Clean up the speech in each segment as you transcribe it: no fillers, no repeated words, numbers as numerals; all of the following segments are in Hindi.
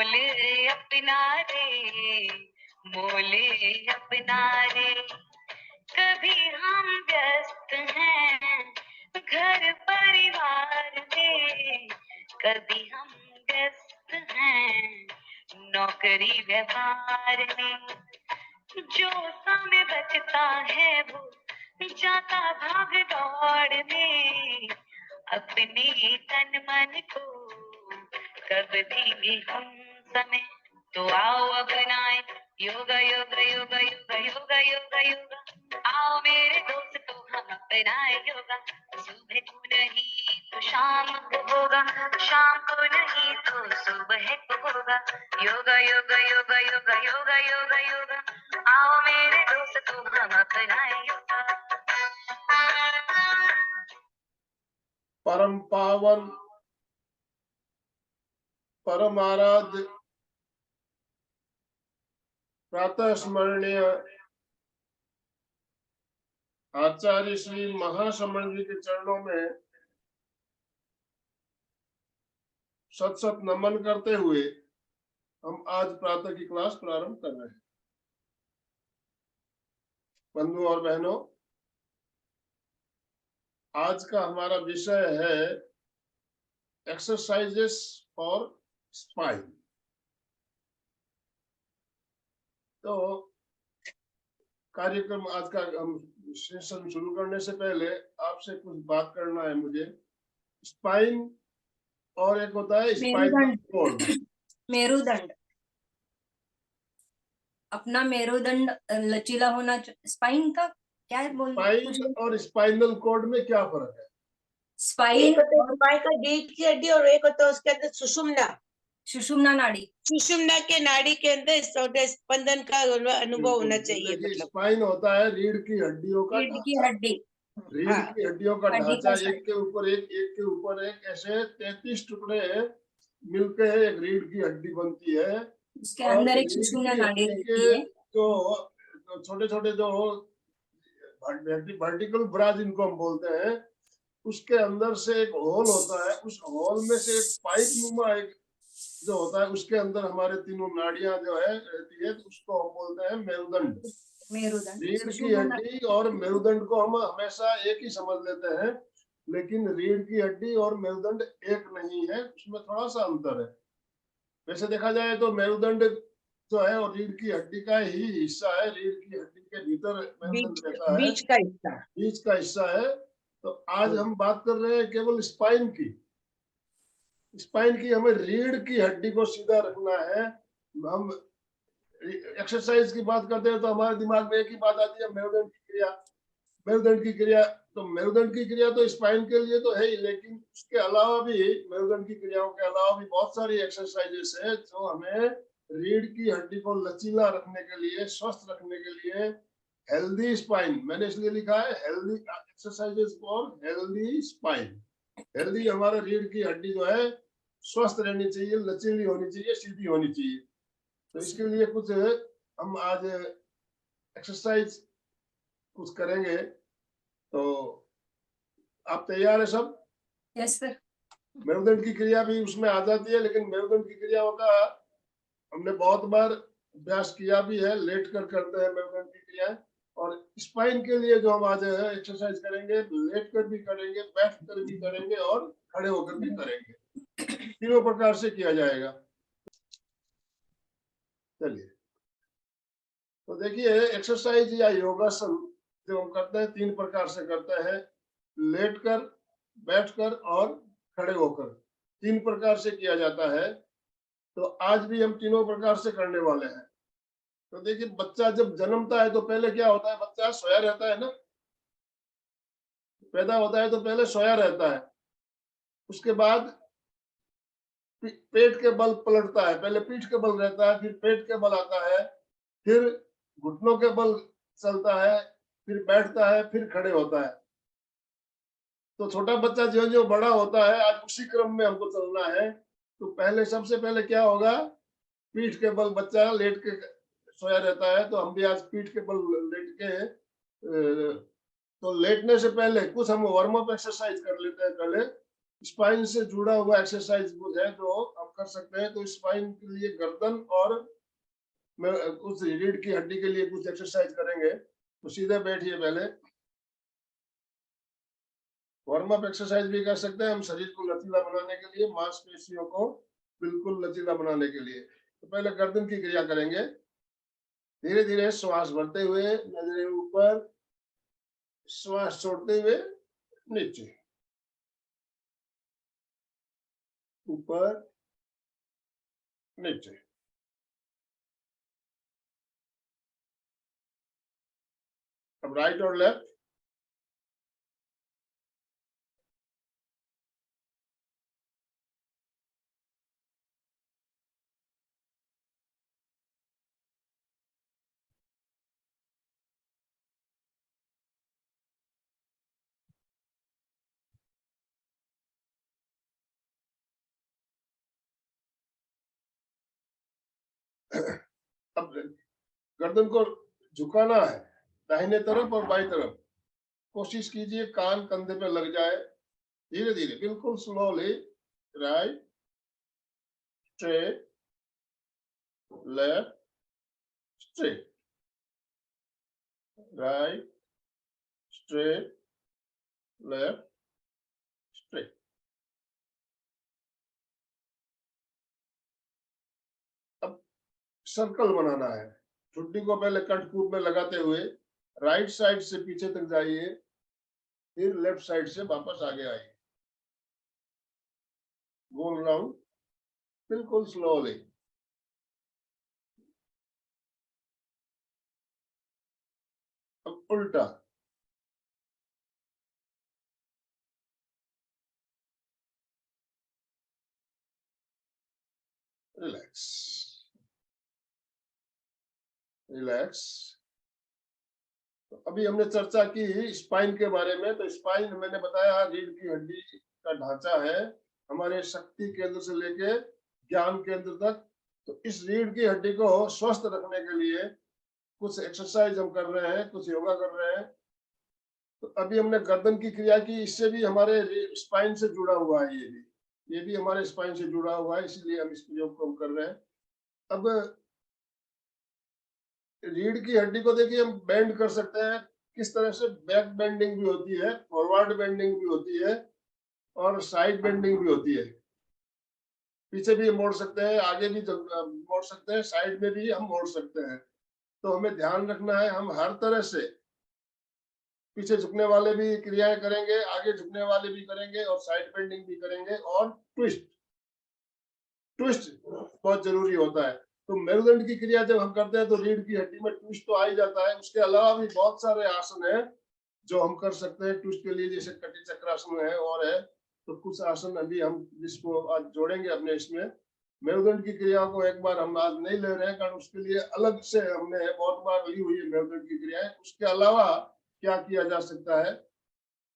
मोल अपना रे, मोल अपना रे। कभी हम व्यस्त हैं घर परिवार में, कभी हम व्यस्त हैं नौकरी व्यवहार में। जो समय बचता है वो जाता भाग दौड़ में, अपने तन मन को कब देंगे हम समय। तो आओ अपनाए योगा योगा योगा योगा योगा योगा योगा। आओ मेरे दोस्तों हम अपनाए योगा। सुबह को नहीं तो शाम को होगा, शाम को नहीं तो सुबह को होगा। योगा योगा योगा योगा योगा योगा योगा। आओ मेरे दोस्तों हम अपनाए योगा। परम पावन परम आराध्य प्रातः स्मरणीय आचार्य श्री महाश्रमण जी के चरणों में सत सत नमन करते हुए हम आज प्रातः की क्लास प्रारंभ कर रहे हैं। बंधु और बहनों, आज का हमारा विषय है एक्सरसाइजेस फॉर स्पाइन। तो कार्यक्रम आज का हम सेशन शुरू करने से पहले आपसे कुछ बात करना है मुझे। स्पाइन और एक होता है स्पाइनल कॉर्ड। मेरुदंड, अपना मेरुदंड लचीला होना। स्पाइन का क्या है बोल? स्पाइन और स्पाइनल कॉर्ड में क्या फर्क है? स्पाइन और स्पाइन का रीढ़ की हड्डी और एक होता है उसके अंदर सुषुम्ना, सुषुम्ना नाड़ी। सुषुम्ना के नाड़ी के अंदर स्पंदन का अनुभव होना चाहिए। मतलब स्पाइन होता है रीढ़ की हड्डियों का रीढ़ की हड्डी, रीढ़ की हड्डियों का हड्डी ढांचा, का एक के ऊपर एक ऐसे 33 टुकड़े मिलके एक रीढ़ की हड्डी बनती है। उसके अंदर एक सुषुम्ना नाड़ी रहती है। जो छोटे छोटे जो वर्टिकल ब्रांच इनको हम बोलते हैं, उसके अंदर से एक होल होता है। उस होल में से एक पाइप नुमा एक जो होता है, उसके अंदर हमारे तीनों नाड़ियां जो है रहती है, उसको हम बोलते हैं मेरुदंड। रीढ़ की हड्डी और मेरुदंड को हम हमेशा एक ही समझ लेते हैं, लेकिन रीढ़ की हड्डी और मेरुदंड एक नहीं है, उसमें थोड़ा सा अंतर है। वैसे देखा जाए तो मेरुदंड जो है और रीढ़ की हड्डी का ही हिस्सा है। रीढ़ की हड्डी के भीतर मेरुदंड रहता है, बीच का हिस्सा है। तो आज हम बात कर रहे हैं केवल स्पाइन की। स्पाइन की हमें रीढ़ की हड्डी को सीधा रखना है। हम एक्सरसाइज की बात करते हैं तो हमारे दिमाग में एक ही बात आती है, मेरुदंड की क्रिया। मेरुदंड की क्रिया तो मेरुदंड की क्रिया तो स्पाइन के लिए तो है ही, लेकिन उसके अलावा भी मेरुदंड की क्रियाओं के अलावा भी बहुत सारी एक्सरसाइजेस है जो हमें रीढ़ की हड्डी को लचीला रखने के लिए, स्वस्थ रखने के लिए, हेल्दी स्पाइन, मैंने इसलिए लिखा है healthy exercises for healthy spine. Healthy हमारा रीढ़ की हड्डी जो है स्वस्थ रहनी चाहिए, लचीली होनी चाहिए, सीधी होनी चाहिए। तो इसके लिए कुछ हम आज एक्सरसाइज कुछ करेंगे। तो आप तैयार है सब? Yes sir. मेरुदंड की क्रिया भी उसमें आ जाती है, लेकिन मेरुदंड की क्रियाओं का हमने बहुत बार अभ्यास किया भी है। लेट कर करते हैं मेरुदंड की क्रिया, और स्पाइन के लिए जो हम आज एक्सरसाइज करेंगे, लेट कर भी करेंगे, बैठ कर भी करेंगे और खड़े होकर भी करेंगे। तीनों प्रकार से किया जाएगा। चलिए, तो देखिए एक्सरसाइज या योगासन जो हम करते हैं तीन प्रकार से करते हैं, लेटकर, बैठकर और खड़े होकर। तीन प्रकार से किया जाता है। तो आज भी हम तीनों प्रकार से करने वाले हैं। तो देखिए, बच्चा जब जन्मता है तो पहले क्या होता है, बच्चा सोया रहता है ना। पैदा होता है तो पहले सोया रहता है, उसके बाद पेट के बल पलटता है। पहले पीठ के बल रहता है, फिर पेट के बल आता है, फिर घुटनों के बल चलता है, फिर बैठता है, फिर खड़े होता है। तो छोटा बच्चा जो जो बड़ा होता है, आज उसी क्रम में हमको चलना है। तो पहले सबसे पहले क्या होगा, पीठ के बल बच्चा लेट के सोया रहता है, तो हम भी आज पीठ के बल लेट के तो लेटने से पहले कुछ हम वार्म अप एक्सरसाइज कर लेते हैं पहले। स्पाइन से जुड़ा हुआ एक्सरसाइज कुछ है जो हम कर सकते हैं। तो स्पाइन के लिए गर्दन और मैं उस रीढ़ की हड्डी के लिए कुछ एक्सरसाइज करेंगे। तो सीधे बैठिए, पहले वार्म अप एक्सरसाइज भी कर सकते हैं हम शरीर को लचीला बनाने के लिए, मांसपेशियों को बिल्कुल लचीला बनाने के लिए। तो पहले गर्दन की क्रिया करेंगे। धीरे धीरे श्वास भरते हुए नजरें ऊपर, श्वास छोड़ते हुए नीचे, ऊपर नीचे। अब राइट और लेफ्ट। अब गर्दन को झुकाना है दाहिने तरफ और बाई तरफ। कोशिश कीजिए कान कंधे पे लग जाए। धीरे धीरे, बिल्कुल slowly. Right, straight, left, straight, right, straight, left, straight. अब सर्कल बनाना है। ठुड्डी को पहले कटकूट में लगाते हुए राइट साइड से पीछे तक जाइए, फिर लेफ्ट साइड से वापस आगे आइए, गोल राउंड, बिल्कुल स्लोली। अब उल्टा, रिलैक्स, रिलैक्स। तो अभी हमने चर्चा की स्पाइन के बारे में। तो स्पाइन मैंने बताया रीढ़ की हड्डी का ढांचा है, हमारे शक्ति केंद्र से लेके ज्ञान केंद्र तक। तो इस रीढ़ की हड्डी को स्वस्थ रखने के लिए कुछ एक्सरसाइज हम कर रहे हैं, कुछ योगा कर रहे हैं। तो अभी हमने गर्दन की क्रिया की, इससे भी हमारे स्पाइन से जुड़ा हुआ है। ये भी हमारे स्पाइन से जुड़ा हुआ है, इसलिए हम इस प्रयोग को कर रहे हैं। अब रीढ़ की हड्डी को देखिए हम बेंड कर सकते हैं। किस तरह से? बैक बेंडिंग भी होती है, फॉरवर्ड बेंडिंग भी होती है और साइड बेंडिंग भी होती है। पीछे भी मोड़ सकते हैं, आगे भी मोड़ सकते हैं, साइड में भी हम मोड़ सकते हैं। तो हमें ध्यान रखना है, हम हर तरह से पीछे झुकने वाले भी क्रियाएं करेंगे, आगे झुकने वाले भी करेंगे और साइड बेंडिंग भी करेंगे। और ट्विस्ट, ट्विस्ट बहुत जरूरी होता है। तो मेरुदंड की क्रिया जब हम करते हैं तो रीढ़ की हड्डी में ट्विस्ट तो आ ही जाता है। उसके अलावा भी बहुत सारे आसन है जो हम कर सकते हैं ट्विस्ट के लिए, जैसे कटी चक्रासन है और है। तो कुछ आसन अभी हम जिसको आज जोड़ेंगे अपने इसमें। मेरुदंड की क्रिया को एक बार हम आज नहीं ले रहे हैं, कारण उसके लिए अलग से हमने बहुत बार ली हुई है मेरुदंड की क्रियाएं। उसके अलावा क्या किया जा सकता है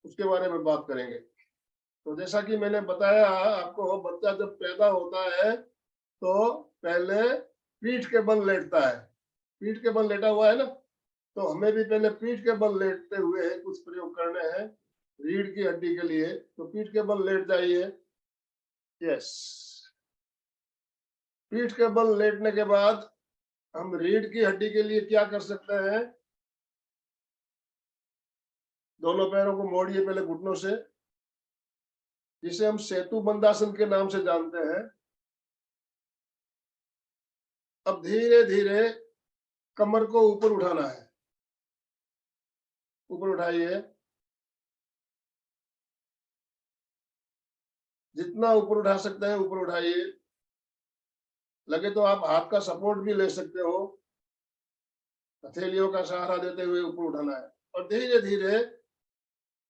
उसके बारे में बात करेंगे। तो जैसा कि मैंने बताया आपको, बच्चा जब पैदा होता है तो पहले पीठ के बल लेटता है। पीठ के बल लेटा हुआ है ना, तो हमें भी पहले पीठ के बल लेटते हुए कुछ प्रयोग करने हैं रीढ़ की हड्डी के लिए। तो पीठ के बल लेट जाइए। यस, पीठ के बल लेटने के बाद हम रीढ़ की हड्डी के लिए क्या कर सकते हैं? दोनों पैरों को मोड़िए पहले घुटनों से, जिसे हम सेतु बंदासन के नाम से जानते हैं। अब धीरे धीरे कमर को ऊपर उठाना है। ऊपर उठाइए, जितना ऊपर उठा सकते हैं ऊपर उठाइए। लगे तो आप हाथ का सपोर्ट भी ले सकते हो, हथेलियों का सहारा देते हुए ऊपर उठाना है। और धीरे धीरे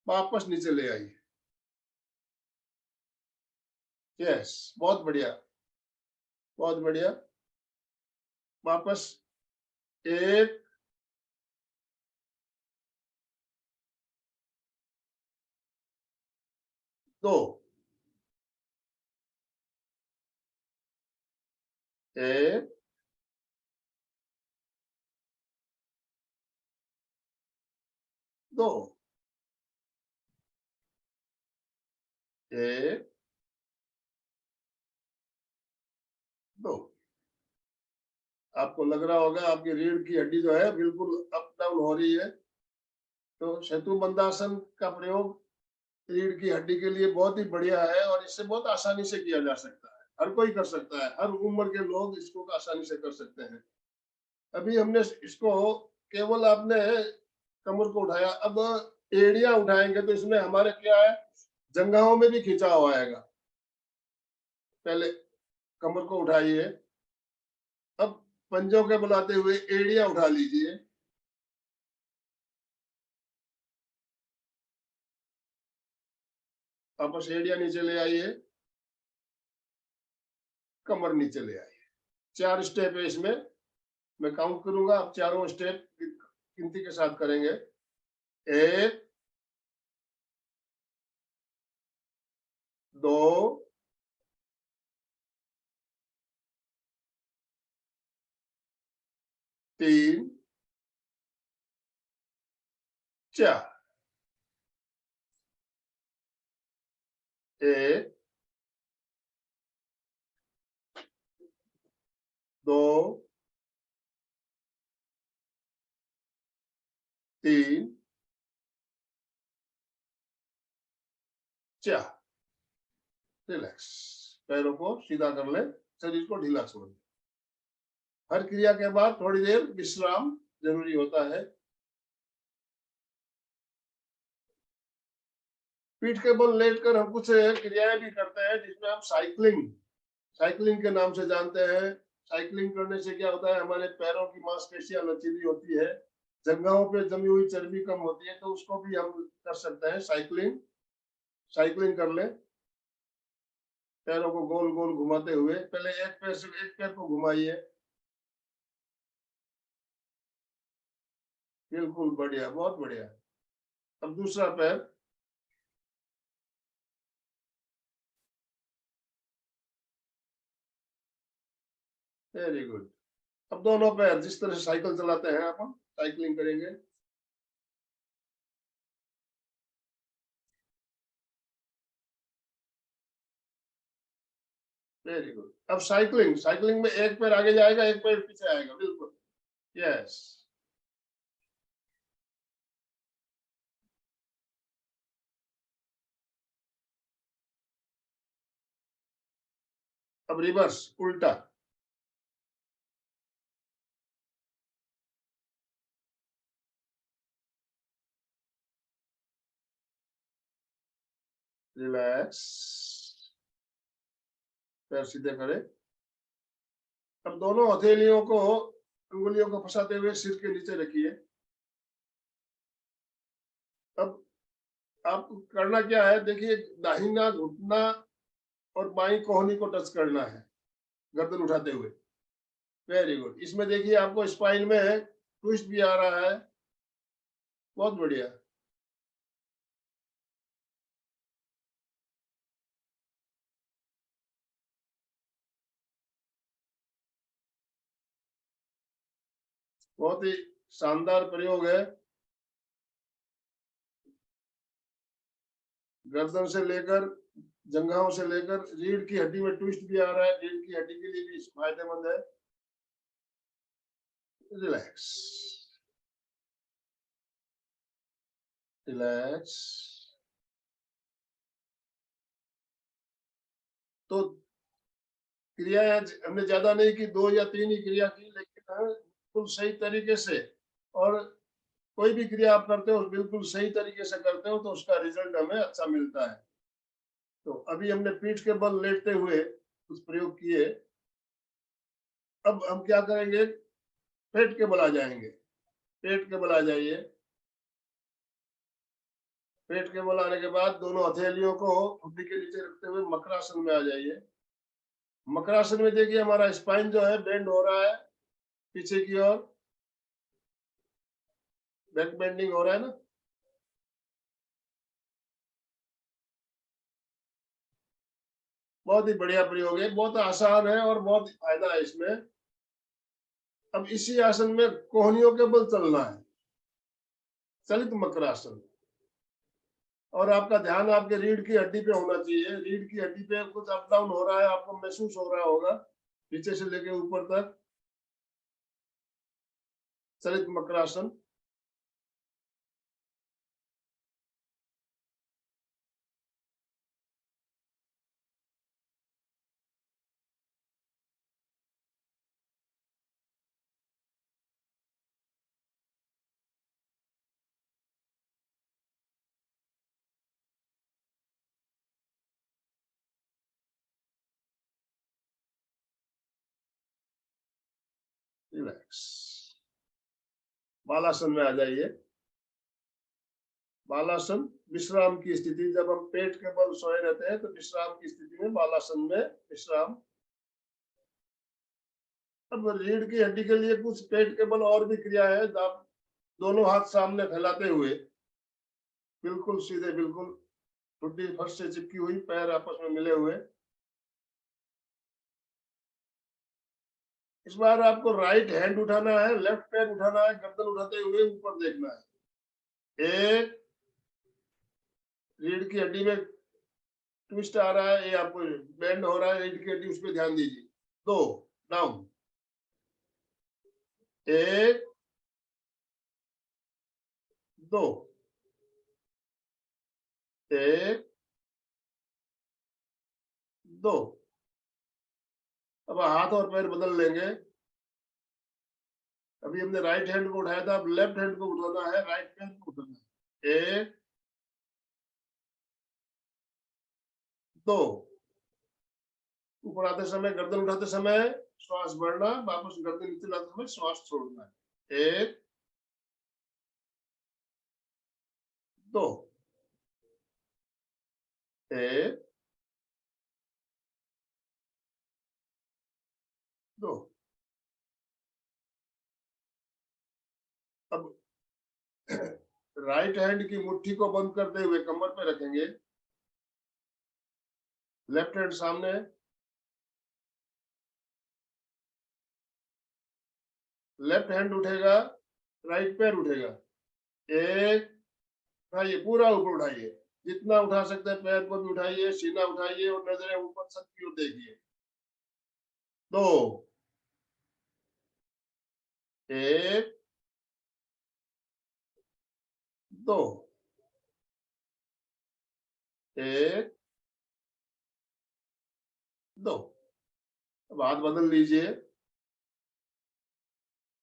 वापस नीचे ले आइए। यस, बहुत बढ़िया, बहुत बढ़िया। वापस, 1 2 1 2 1 आपको लग रहा होगा आपकी रीढ़ की हड्डी जो है बिल्कुल अप डाउन हो रही है। तो सेतु बंधासन का प्रयोग रीढ़ की हड्डी के लिए बहुत ही बढ़िया है और इससे बहुत आसानी से किया जा सकता है। हर कोई कर सकता है, हर उम्र के लोग इसको आसानी से कर सकते हैं। अभी हमने इसको केवल आपने कमर को उठाया, अब एड़ियां उठाएंगे तो इसमें हमारे क्या है, जंघाओं में भी खिंचाव आएगा। पहले कमर को उठाइए, अब पंजों के बुलाते हुए एड़ियां उठा लीजिए। वापस एड़ियां नीचे ले आइए, कमर नीचे ले आइए। 4 स्टेप है इसमें, मैं काउंट करूंगा, आप चारों स्टेप गिनती के साथ करेंगे। 1 2 3 4। 1 2 3 4। रिलैक्स, पैरों को सीधा कर ले, शरीर को ढीला छोड़ दे। हर क्रिया के बाद थोड़ी देर विश्राम जरूरी होता है। पीठ के बल लेटकर हम कुछ क्रियाएं भी करते हैं जिसमें हम साइकिलिंग के नाम से जानते हैं। साइकिलिंग करने से क्या होता है, हमारे पैरों की मांसपेशियां लचीली होती है, जंघाओं पे जमी हुई चर्बी कम होती है, तो उसको भी हम कर सकते हैं। साइकिलिंग कर ले, पैरों को गोल गोल घुमाते हुए। पहले एक पैर से एक पैर को घुमाइए, बिल्कुल बढ़िया, बहुत बढ़िया। अब दूसरा पैर, वेरी गुड। अब दोनों पैर जिस तरह से साइकिल चलाते हैं अपन साइकिलिंग करेंगे। Very good. अब साइकिलिंग में एक पैर आगे जाएगा, एक पैर पीछे आएगा, बिल्कुल, यस। अब रिवर्स, उल्टा, रिलैक्स, पैर सीधे करें। अब दोनों हथेलियों को, उंगलियों को फंसाते हुए सिर के नीचे रखिए। अब आप करना क्या है, देखिए, दाहिना घुटना और बाई कोहनी को टच करना है गर्दन उठाते हुए। Very good. इसमें देखिए आपको स्पाइन में ट्विस्ट भी आ रहा है, बहुत बढ़िया। बहुत ही शानदार प्रयोग है। गर्दन से लेकर, जंघाओं से लेकर रीढ़ की हड्डी में ट्विस्ट भी आ रहा है, रीढ़ की हड्डी के लिए भी फायदेमंद है। Relax, relax. तो क्रिया हमने ज्यादा नहीं की, 2 या 3 ही क्रिया की, लेकिन बिल्कुल सही तरीके से। और कोई भी क्रिया आप करते हो बिल्कुल सही तरीके से करते हो तो उसका रिजल्ट हमें अच्छा मिलता है। तो अभी हमने पीठ के बल लेटते हुए कुछ प्रयोग किए। अब हम क्या करेंगे, पेट के बल आ जाएंगे। पेट के बल आ जाइए। पेट के बल आने के बाद दोनों हथेलियों को खुदी के नीचे रखते हुए मकरासन में आ जाइए। मकरासन में देखिए हमारा स्पाइन जो है बेंड हो रहा है पीछे की ओर, बैक बेंडिंग हो रहा है ना। बहुत ही बढ़िया प्रयोग है, बहुत आसान है और बहुत फायदा है इसमें। अब इसी आसन में कोहनियों के बल चलना है, चलित मकरासन। और आपका ध्यान आपके रीढ़ की हड्डी पे होना चाहिए। रीढ़ की हड्डी पे कुछ अप डाउन हो रहा है, आपको महसूस हो रहा होगा, नीचे से लेके ऊपर तक। चलित मकरासन। रिलैक्स, बालासन में आ जाइए। बालासन विश्राम की स्थिति, जब हम पेट के बल सोए रहते हैं तो विश्राम की स्थिति में बालासन में विश्राम। अब रीढ़ की हड्डी के लिए कुछ पेट के बल और भी क्रिया है। आप दोनों हाथ सामने फैलाते हुए बिल्कुल सीधे, बिल्कुल ठुड्डी फर्श से चिपकी हुई, पैर आपस में मिले हुए। इस बार आपको राइट हैंड उठाना है, लेफ्ट पैर उठाना है, गर्दन उठाते हुए ऊपर देखना है। एक, रीढ़ की हड्डी में ट्विस्ट आ रहा है, ये आपको बेंड हो रहा है रीढ़ की हड्डी, उस पर ध्यान दीजिए। दो, डाउन, एक, दो, एक, दो। अब हाथ और पैर बदल लेंगे। अभी हमने राइट हैंड को उठाया था, अब लेफ्ट हैंड को उठाना है, राइट पैर को उठाना है। एक, दो। ऊपर आते समय, गर्दन उठाते समय श्वास बढ़ना, वापस गर्दन नीचे लाते समय श्वास छोड़ना है। एक, दो, एक, दो। अब राइट हैंड की मुट्ठी को बंद करते हुए कमर पे रखेंगे, लेफ्ट हैंड सामने, लेफ्ट हैंड उठेगा, राइट पैर उठेगा। एक, उठाइए, पूरा ऊपर उठाइए, जितना उठा सकते हैं पैर को भी उठाइए, सीना उठाइए और नजरें ऊपर छत की ओर देखिए। दो, एक, दो, एक, दो। अब हाथ बदल लीजिए,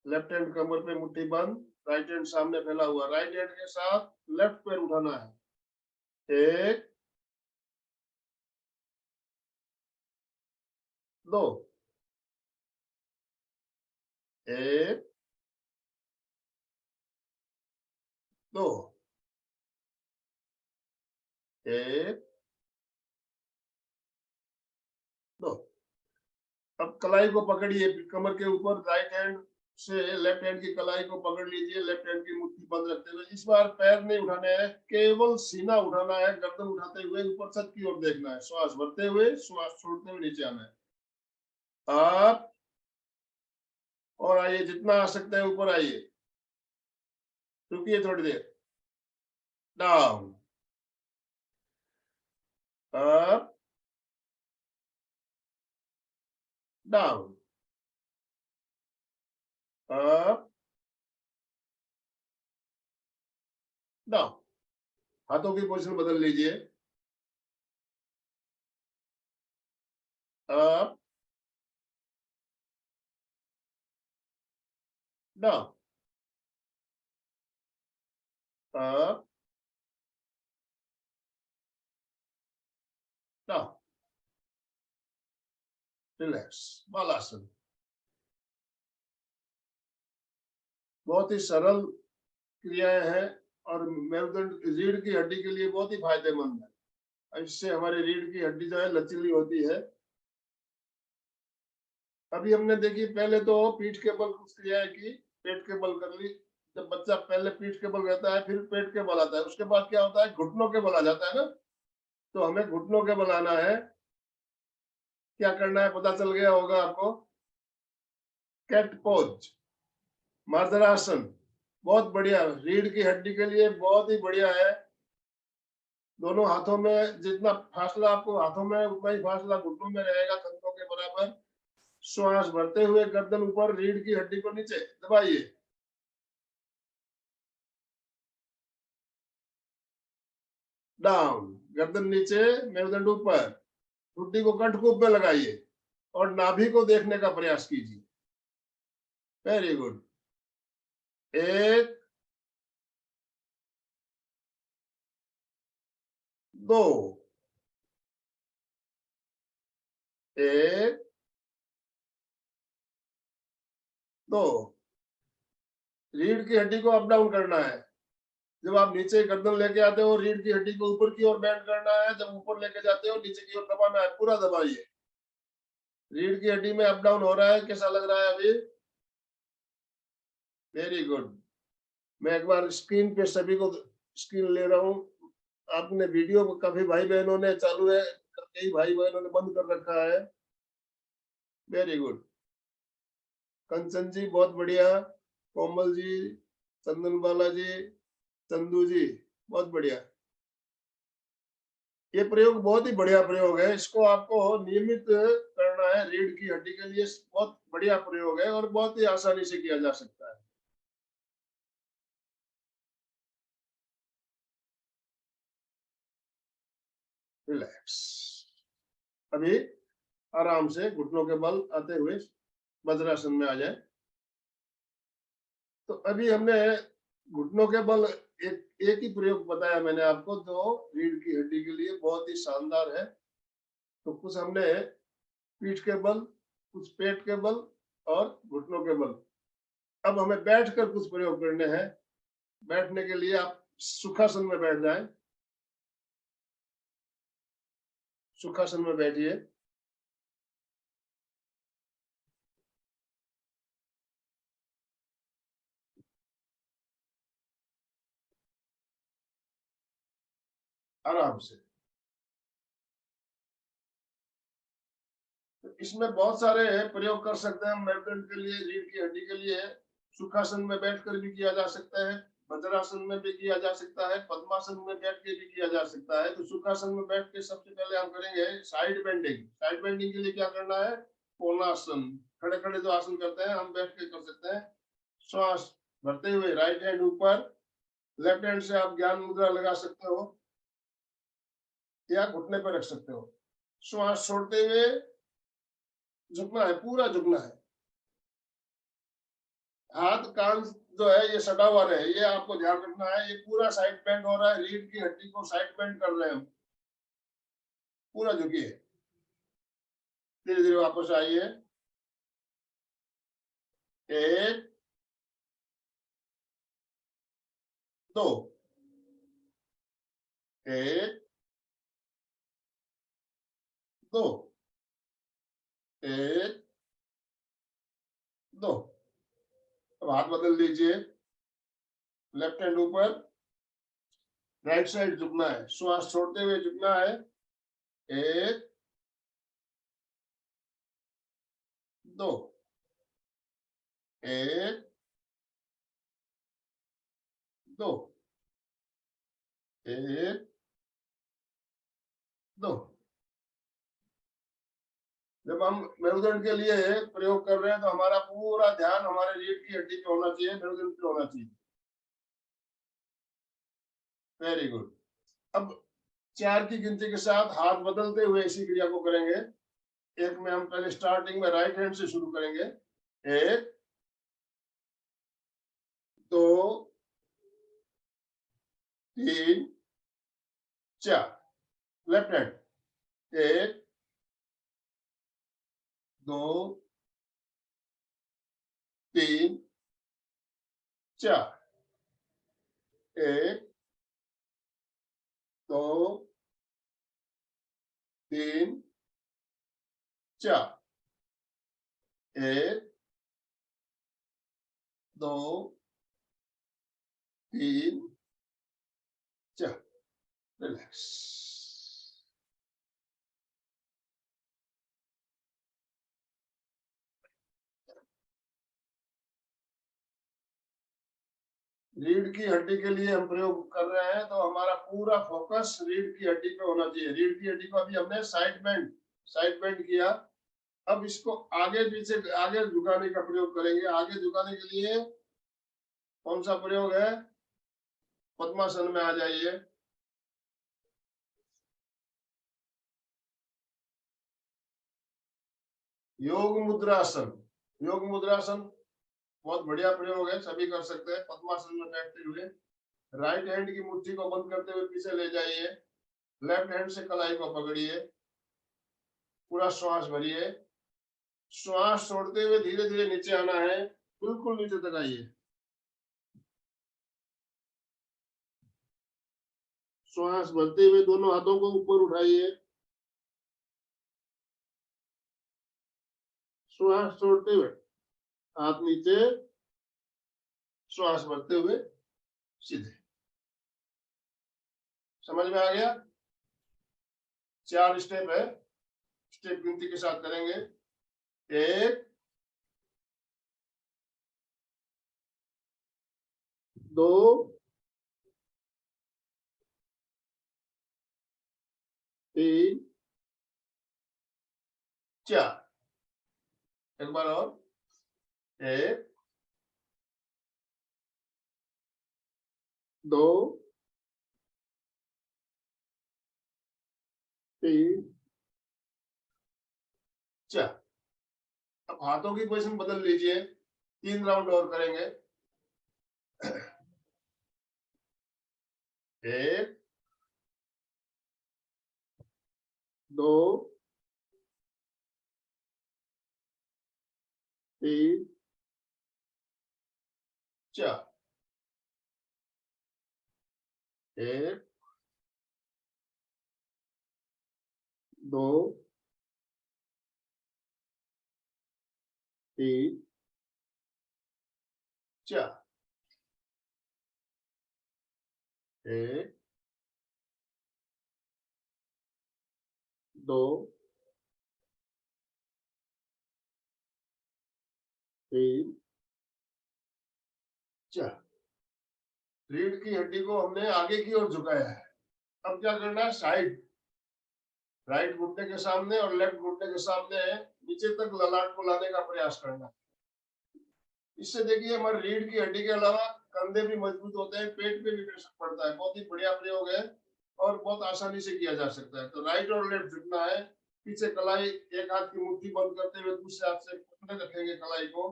लेफ्ट हैंड कमर पे मुट्ठी बंद, राइट हैंड सामने फैला हुआ, राइट हैंड के साथ लेफ्ट पैर उठाना है। एक, दो, एक, दो, एक, दो। अब कलाई को पकड़िए कमर के ऊपर, राइट हैंड से लेफ्ट हैंड की कलाई को पकड़ लीजिए, लेफ्ट हैंड की मुट्ठी बंद रखते हुए। इस बार पैर नहीं उठाने हैं, केवल सीना उठाना है, गर्दन उठाते हुए ऊपर छत की ओर देखना है, श्वास भरते हुए श्वास छोड़ते हुए नीचे आना है। आप और आइए, जितना आ सकते हैं ऊपर आइए, रुकिए थोड़ी देर। Down, up, down, up, down. हाथों की पोजीशन बदल लीजिए, up, down, up, down. Relax, balasana. बहुत ही सरल क्रियाएं हैं और मेरुदंड रीढ़ की हड्डी के लिए बहुत ही फायदेमंद है। इससे हमारी रीढ़ की हड्डी जो है लचीली होती है। अभी हमने देखी, पहले तो पीठ के बल कुछ क्रियाएं की, पेट के बल कर ली। जब बच्चा पहले पीठ के बल रहता है, फिर पेट के बल आता है, उसके बाद क्या होता है, घुटनों के बल आ जाता है ना। तो हमें घुटनों के बल आना है। क्या करना है पता चल गया होगा आपको। कैट पोज, मर्दनासन, बहुत बढ़िया, रीढ़ की हड्डी के लिए बहुत ही बढ़िया है। दोनों हाथों में जितना फासला आपको हाथों में, उतना ही फासला घुटनों में रहेगा, कंधों के बराबर। श्वास भरते हुए गर्दन ऊपर, रीढ़ की हड्डी को नीचे दबाइए। डाउन, गर्दन नीचे, मेरुदंड ऊपर, ठुड्डी को कंठकूप में लगाइए और नाभि को देखने का प्रयास कीजिए। Very good. 1 2 1 2। रीढ़ की हड्डी को अप डाउन करना है। जब आप नीचे गर्दन लेके आते हो रीढ़ की हड्डी को ऊपर की ओर बेंड करना है, जब ऊपर लेके जाते हो नीचे की ओर दबाना है, पूरा दबाइए। रीढ़ की हड्डी में अप डाउन हो रहा है, कैसा लग रहा है अभी? Very good. मैं एक बार स्क्रीन पे सभी को स्क्रीन ले रहा हूँ। आपने वीडियो को काफी भाई बहनों ने चालू है, कई भाई बहनों ने बंद कर रखा है। Very good. कंचन जी बहुत बढ़िया, कोमल जी, चंदन बाला जी, चंदू जी बहुत बढ़िया। ये प्रयोग बहुत ही बढ़िया प्रयोग है, इसको आपको नियमित करना है। रीढ़ की हड्डी के लिए बहुत बढ़िया प्रयोग है और बहुत ही आसानी से किया जा सकता है। रिलैक्स। अभी आराम से घुटनों के बल आते हुए वज्रासन में आ जाए। तो अभी हमने घुटनों के बल एक ही प्रयोग बताया मैंने आपको, जो रीढ़ की हड्डी के लिए बहुत ही शानदार है। तो कुछ हमने पीठ के बल, कुछ पेट के बल और घुटनों के बल। अब हमें बैठकर कुछ प्रयोग करने हैं। बैठने के लिए आप सुखासन में बैठ जाएं। सुखासन में बैठिए। आराम से। इसमें बहुत सारे प्रयोग कर सकते हैं हम मेरुदंड के लिए, रीढ़ की हड्डी के लिए। सुखासन में बैठकर भी किया जा सकता है, वज्रासन में भी किया जा सकता है, पद्मासन में बैठ के भी किया जा सकता है। तो सुखासन में बैठ के सबसे पहले हम करेंगे साइड बेंडिंग। साइड बेंडिंग के लिए क्या करना है? कोणासन, खड़े खड़े जो आसन करते हैं हम बैठ के कर सकते हैं। श्वास भरते हुए राइट हैंड ऊपर, लेफ्ट हैंड से आप ज्ञान मुद्रा लगा सकते हो या घुटने पर रख सकते हो। श्वास छोड़ते हुए झुकना है, पूरा झुकना है। हाथ कान जो है ये सटा हुआ रहे, ये आपको ध्यान रखना है। ये पूरा साइड बेंड हो रहा है, रीढ़ की हड्डी को साइड बेंड कर रहे हैं हम। पूरा झुकिए, धीरे धीरे वापस आइए। 1 2 1 2 1 2। अब हाथ बदल दीजिए, लेफ्ट हैंड ऊपर, राइट साइड झुकना है, श्वास छोड़ते हुए झुकना है। 1 2 1 2 1 2। जब हम मेरुदंड के लिए प्रयोग कर रहे हैं तो हमारा पूरा ध्यान हमारे रीढ़ की हड्डी पे होना चाहिए, मेरुदंड पे होना चाहिए। Very good. अब 4 की गिनती के साथ हाथ बदलते हुए इसी क्रिया को करेंगे। एक में हम पहले स्टार्टिंग में राइट हैंड से शुरू करेंगे। 1 2 3 4। Left hand 1 2 3 4। 1 2 3 4। 1 2 3 4। रिलैक्स। रीढ़ की हड्डी के लिए हम प्रयोग कर रहे हैं तो हमारा पूरा फोकस रीढ़ की हड्डी पे होना चाहिए। रीढ़ की हड्डी को अभी हमने साइड बेंड किया। अब इसको आगे पीछे आगे झुकाने का प्रयोग करेंगे। आगे झुकाने के लिए कौन सा प्रयोग है? पद्मासन में आ जाइए। योग मुद्रासन। योग मुद्रासन बहुत बढ़िया प्रयोग है, सभी कर सकते हैं। पद्मासन में बैठते हुए राइट हैंड की मुट्ठी को बंद करते हुए पीछे ले जाइए, लेफ्ट हैंड से कलाई को पकड़िए, पूरा श्वास भरिए, श्वास छोड़ते हुए धीरे धीरे नीचे आना है, बिल्कुल नीचे तक आइए। श्वास भरते हुए दोनों हाथों को ऊपर उठाइए, श्वास छोड़ते हुए हाथ नीचे, श्वास भरते हुए सीधे। समझ में आ गया? 4 स्टेप है, स्टेप गिनती के साथ करेंगे। 1 2 3 4। एक बार और, 1 2 3 4। अब हाथों की पोजीशन बदल लीजिए, 3 राउंड और करेंगे। 1 2 3 4। 1 2 3 4। 1 2 3 4। रीढ़ की हड्डी को हमने आगे की ओर झुकाया है। अब क्या करना है? साइड, राइट घुटने के सामने और लेफ्ट घुटने के सामने नीचे तक ललाट को लाने का प्रयास करना। इससे देखिए हमारी रीढ़ की हड्डी के अलावा कंधे भी मजबूत होते हैं, पेट पे भी प्रेशर पड़ता है। बहुत ही बढ़िया प्रयोग है और बहुत आसानी से किया जा सकता है। तो राइट और लेफ्ट झुकना है, पीछे कलाई, एक हाथ की मुट्ठी बंद करते हुए दूसरे हाथ से पकड़े रखेंगे कलाई को,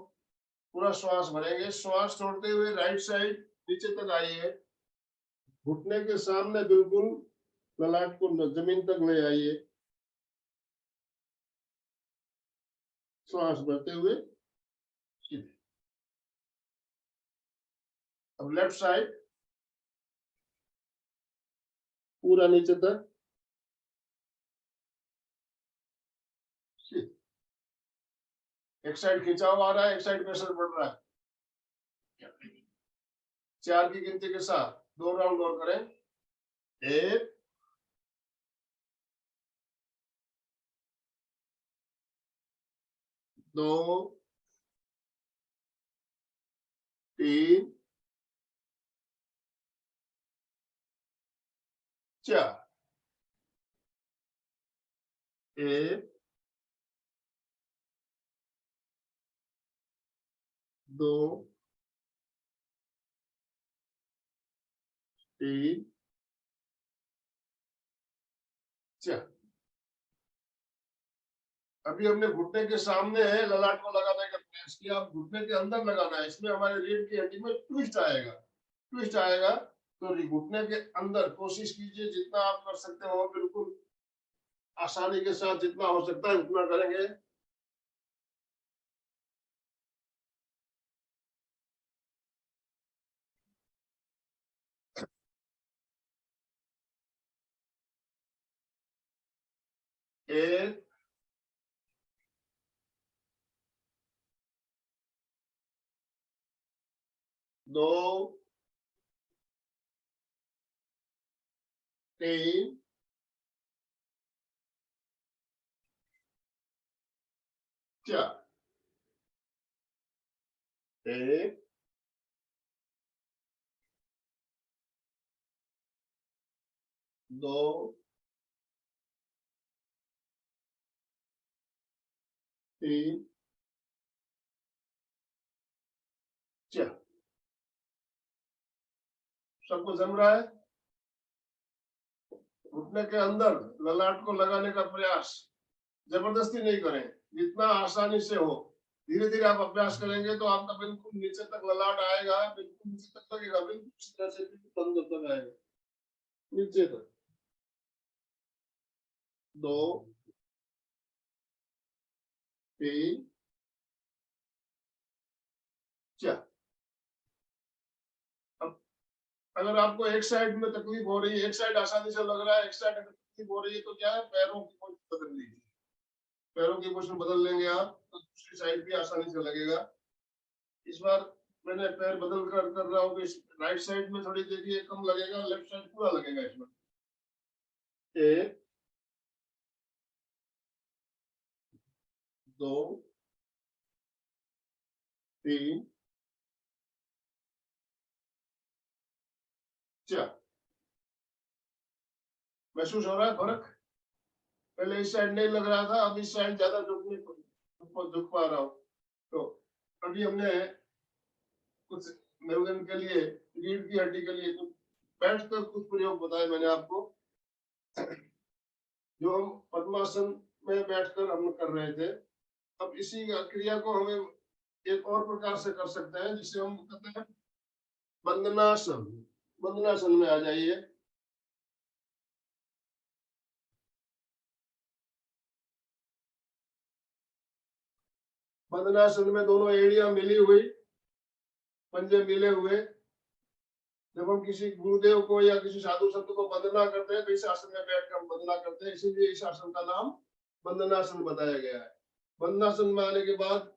पूरा श्वास भरेंगे, श्वास छोड़ते हुए राइट साइड नीचे तक आइए, घुटने के सामने बिल्कुल ललाट को जमीन तक ले आइए, श्वास भरते हुए सीधे। अब लेफ्ट साइड पूरा नीचे तक सीधे। एक साइड खिंचाव आ रहा है, एक साइड प्रेशर बढ़ रहा है। 4 की गिनती के साथ 2 राउंड और करें। 1 2 3 4। 1 2 3 4। अभी हमने घुटने के सामने है ललाट को लगाने का प्रयास किया, अब घुटने के अंदर लगाना है। इसमें हमारे रीढ़ की हड्डी में ट्विस्ट आएगा, ट्विस्ट आएगा। तो घुटने के अंदर कोशिश कीजिए, जितना आप कर सकते हो बिल्कुल आसानी के साथ, जितना हो सकता है उतना करेंगे। एक 2 3 4। 1 2 3 4। सबको जम रहा है? घुटने के अंदर ललाट को लगाने का प्रयास, जबरदस्ती नहीं करें, जितना आसानी से हो। धीरे धीरे आप अभ्यास करेंगे तो आपका बिल्कुल नीचे तक ललाट आएगा, बिल्कुल नीचे तक लगेगा, बिल्कुल इस तरह से बिल्कुल तंग तक आएगा, नीचे तक। 2 3 4। अब अगर आपको एक साइड में तकलीफ हो रही है, एक साइड आसानी से लग रहा है, एक साइड अगर तकलीफ हो रही है, तो क्या है, पैरों की पोजीशन बदल लीजिए। पैरों की पोजीशन बदल लेंगे आप तो दूसरी साइड भी आसानी से लगेगा। इस बार मैंने पैर बदल कर रहा हूँ, राइट साइड में थोड़ी देखिए कम लगेगा, लेफ्ट साइड पूरा लगेगा इसमें। 1 2 3 4। महसूस हो रहा है फर्क? पहले इस साइड नहीं लग रहा था, अब इस साइड ज्यादा झुक पा रहा हूँ। तो अभी हमने कुछ मेरुदंड के लिए, रीढ़ की हड्डी के लिए कुछ बैठ कर कुछ प्रयोग बताए मैंने आपको, जो हम पद्मासन में बैठकर हम कर रहे थे। अब इसी क्रिया को हमें एक और प्रकार से कर सकते हैं, जिसे हम कहते हैं बंदनासन। बंदनासन में आ जाइए। बंदनासन में दोनों एड़ियां मिली हुई, पंजे मिले हुए। जब हम किसी गुरुदेव को या किसी साधु संत को वंदना करते हैं तो इस आसन में बैठकर हम वंदना करते हैं, इसीलिए इस आसन का नाम बंदनासन बताया गया है। बंदनासन में आने के बाद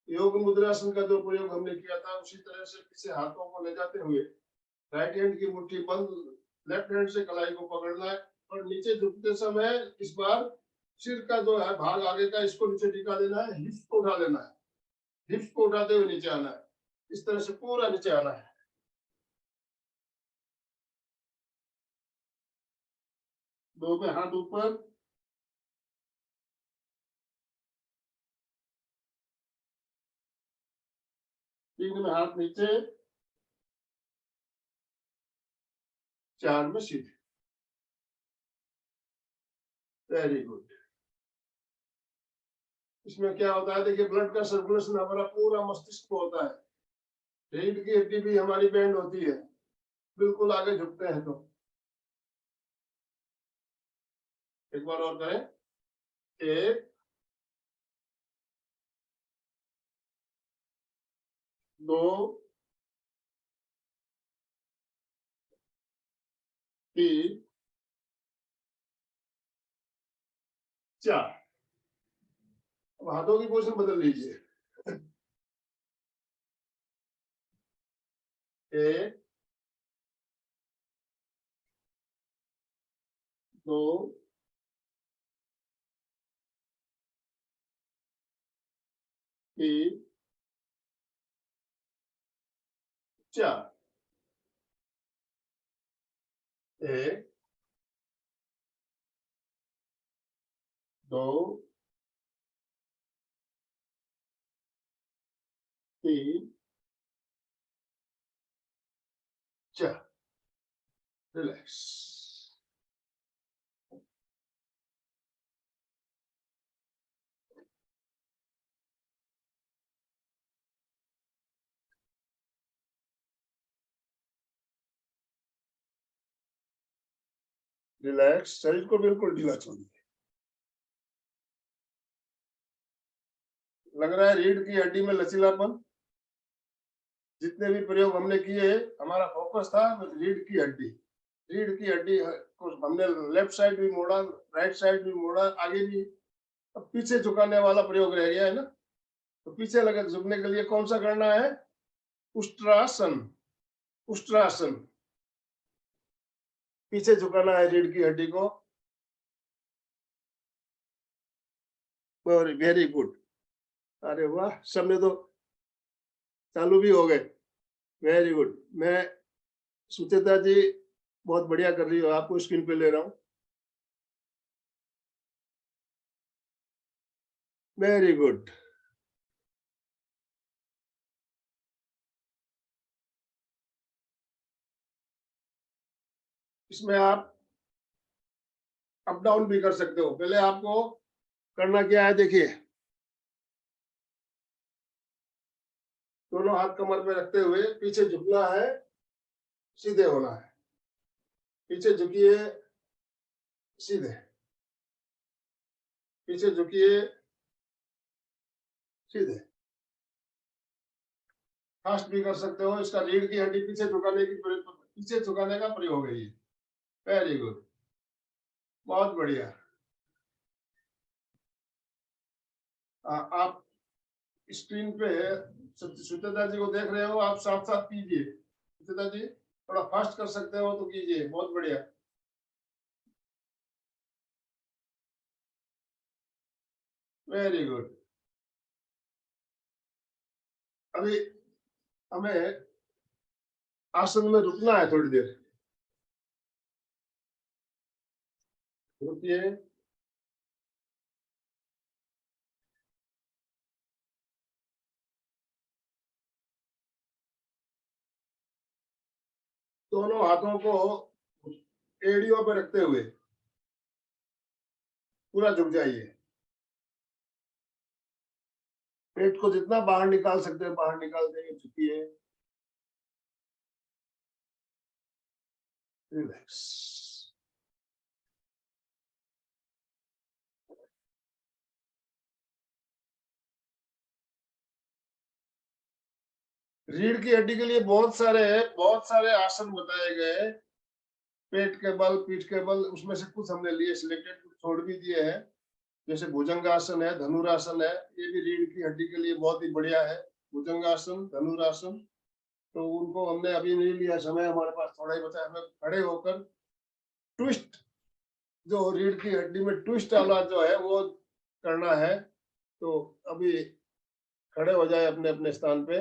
योग मुद्रासन का जो प्रयोग हमने किया था, उसी तरह से पीछे हाथों को ले जाते हुए राइट हैंड की मुट्ठी बंद, लेफ्ट हैंड से कलाई को पकड़ना है और नीचे झुकते समय इस बार सिर का जो है भाग आगे का, इसको नीचे टिका देना है, हिप्स को उठा लेना है, हिप्स को उठाते हुए नीचे आना है, इस तरह से पूरा नीचे आना है। दो पे हाथ ऊपर, तीन में हाथ नीचे, 4 में सीधे। Very good. इसमें क्या होता है, देखिए ब्लड का सर्कुलेशन हमारा पूरा मस्तिष्क में होता है। रीढ़ की हड्डी भी हमारी बेंड होती है, बिल्कुल आगे झुकते हैं तो। एक बार और करें। 1 2 3 4। अब हाथों की पोजीशन बदल लीजिए। 1 2 3 4। 1 2 3 4। रिलैक्स। रिलैक्स, शरीर को बिल्कुल ढीला छोड़िए। लग रहा है रीढ़ की हड्डी में लचीलापन। जितने भी प्रयोग हमने किए, हमारा फोकस था रीढ़ की हड्डी। रीढ़ की हड्डी को हमने लेफ्ट साइड भी मोड़ा, राइट साइड भी मोड़ा, आगे भी। अब पीछे झुकाने वाला प्रयोग रह गया है ना, तो पीछे लगे झुकने के लिए कौन सा करना है? उष्ट्रासन। उष्ट्रासन, पीछे झुकाना है रीढ़ की हड्डी को। Very good. अरे वाह, समय तो चालू भी हो गए। Very good. मैं सुचेता जी बहुत बढ़िया कर रही हो, आपको स्क्रीन पे ले रहा हूँ। Very good. इसमें आप अप डाउन भी कर सकते हो। पहले आपको करना क्या है देखिए, दोनों हाथ कमर पे रखते हुए पीछे झुकना है, सीधे होना है। पीछे झुकिए, सीधे, पीछे झुकिए, सीधे। फास्ट भी कर सकते हो। इसका रीढ़ की हड्डी पीछे झुकाने का प्रयोग है ये। वेरी गुड, बहुत बढ़िया। आप स्क्रीन पे सुचिता जी को देख रहे हो, आप साथ साथ कीजिए। सुचिता जी थोड़ा फास्ट कर सकते हो तो कीजिए, बहुत बढ़िया। Very good. अभी हमें आसन में रुकना है थोड़ी देर। रुकिए, दोनों हाथों को एड़ियों पर रखते हुए पूरा झुक जाइए। पेट को जितना बाहर निकाल सकते हैं बाहर निकाल देंगे। झुकिए, रिलैक्स। रीढ़ की हड्डी के लिए बहुत सारे आसन बताए गए। पेट के बल, पीठ के बल, उसमें से कुछ हमने लिए सिलेक्टेड, कुछ छोड़ भी दिए हैं। जैसे भुजंगासन है, धनुरासन है, ये भी रीढ़ की हड्डी के लिए बहुत ही बढ़िया है। भुजंगासन, धनुरासन, तो उनको हमने अभी नहीं लिया, समय हमारे पास थोड़ा ही बचा। हमें खड़े होकर ट्विस्ट, जो रीढ़ की हड्डी में ट्विस्ट वाला जो है वो करना है। तो अभी खड़े हो जाए अपने अपने स्थान पे।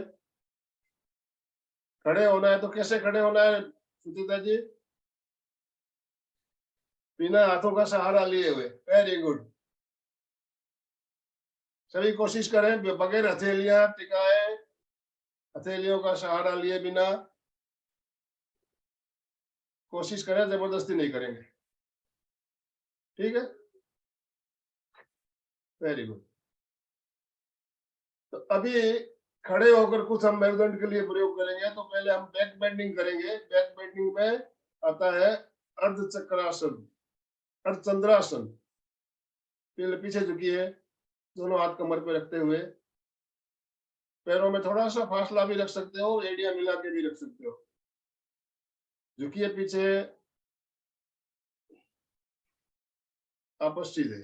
खड़े होना है तो कैसे खड़े होना है सुचिता जी? बिना हाथों का सहारा लिए हुए। Very good. सभी कोशिश करें बगैर हथेलियां टिकाए, हथेलियों का सहारा लिए बिना कोशिश करें, जबरदस्ती नहीं करेंगे। ठीक है, वेरी गुड। तो अभी खड़े होकर कुछ हम मेरुदंड के लिए प्रयोग करेंगे। तो पहले हम बैक बेंडिंग करेंगे। बैक बेंडिंग में आता है अर्धचक्रासन, अर्धचंद्रासन। पीछे झुकिए, दोनों हाथ कमर पे रखते हुए, पैरों में थोड़ा सा फासला भी रख सकते हो, एड़ियां मिला के भी रख सकते हो। झुकिए पीछे, आपस सीधे।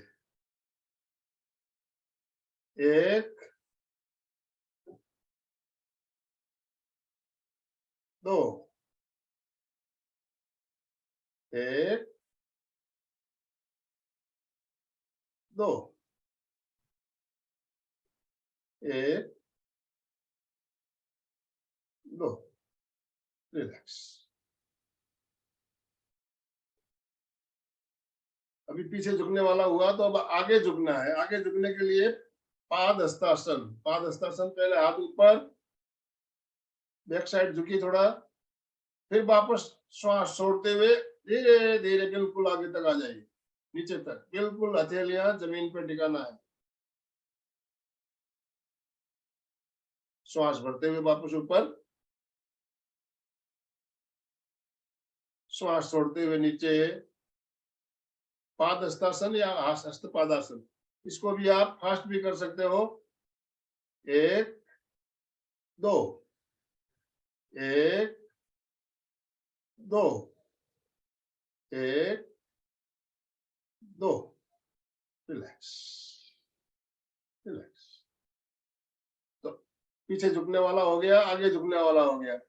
एक, दो, एक, दो, एक, दो, रिलैक्स। अभी पीछे झुकने वाला हुआ तो अब आगे झुकना है। आगे झुकने के लिए पाद हस्तासन। पाद हस्तासन, पहले हाथ ऊपर, बैक साइड झुकी थोड़ा, फिर वापस श्वास छोड़ते हुए धीरे धीरे बिल्कुल आगे तक आ जाइए, नीचे तक, बिल्कुल हथेलियां जमीन पर टिकाना है। श्वास भरते हुए वापस ऊपर, श्वास छोड़ते हुए नीचे। पाद हस्तासन या हस्त पादासन, इसको भी आप फास्ट भी कर सकते हो। एक, दो, एक, दो, एक, दो, रिलैक्स, रिलैक्स। तो पीछे झुकने वाला हो गया, आगे झुकने वाला हो गया।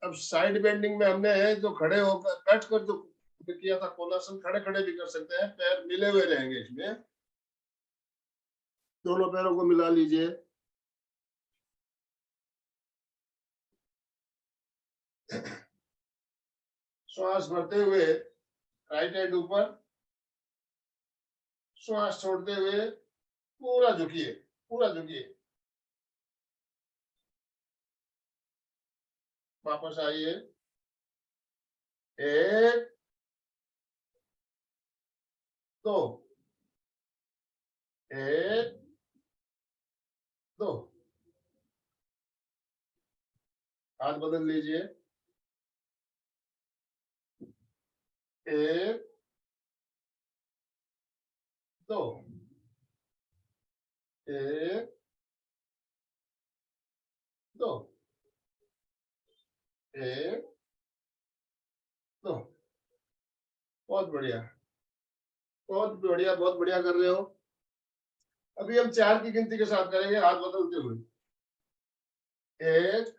अब साइड बेंडिंग में हमने जो खड़े होकर बैठ कर जो किया था कोणासन, खड़े खड़े भी कर सकते हैं, पैर मिले हुए रहेंगे इसमें। दोनों पैरों को मिला लीजिए। श्वास भरते हुए राइट हैंड ऊपर, श्वास छोड़ते हुए पूरा झुकिए, पूरा झुकिए। वापस आइए। एक, दो, एक, दो, हाथ बदल लीजिए। एक, दो, एक, दो, एक, दो। बहुत बढ़िया, बहुत बढ़िया, बहुत बढ़िया कर रहे हो। अभी हम 4 की गिनती के साथ करेंगे, हाथ बदलते हुए। एक,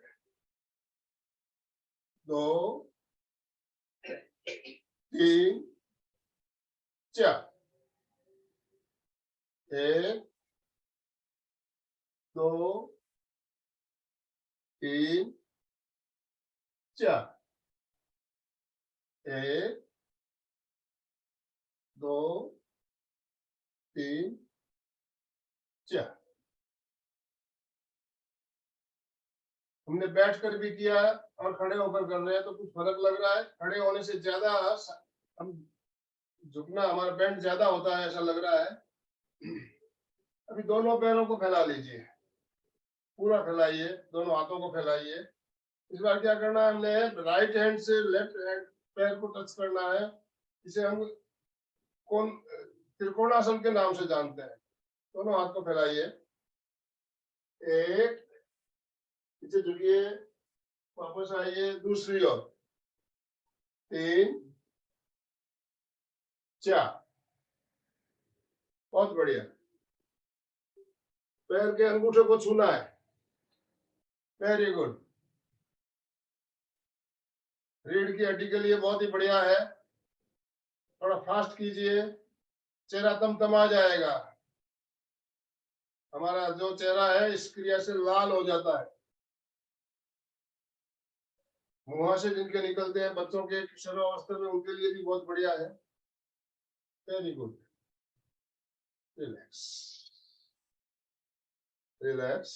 दो, तीन, चार। एक, दो, तीन, चार। एक, दो, तीन, चार। हमने बैठ कर भी किया है और खड़े होकर कर रहे हैं, तो कुछ फर्क लग रहा है? खड़े होने से ज्यादा हम झुकना, हमारा बेंड ज्यादा होता है ऐसा लग रहा है। अभी दोनों पैरों को फैला लीजिए, पूरा फैलाइए, दोनों हाथों को फैलाइए। इस बार क्या करना है, हमने राइट हैंड से लेफ्ट हैंड पैर को टच करना है। इसे हम कौन त्रिकोणासन के नाम से जानते हैं। दोनों हाथ को फैलाइए। एक, पीछे झुकिए, वापस आइए, दूसरी ओर। तीन, चार। बहुत बढ़िया। पैर के अंगूठे को छूना है। Very good. रीढ़ की हड्डी के लिए बहुत ही बढ़िया है। थोड़ा फास्ट कीजिए, चेहरा तमतमा जाएगा। हमारा जो चेहरा है इस क्रिया से लाल हो जाता है। मुंह से जिनके निकलते हैं बच्चों के किशोरावस्था में, उनके लिए भी बहुत बढ़िया है। Very good. Relax, relax.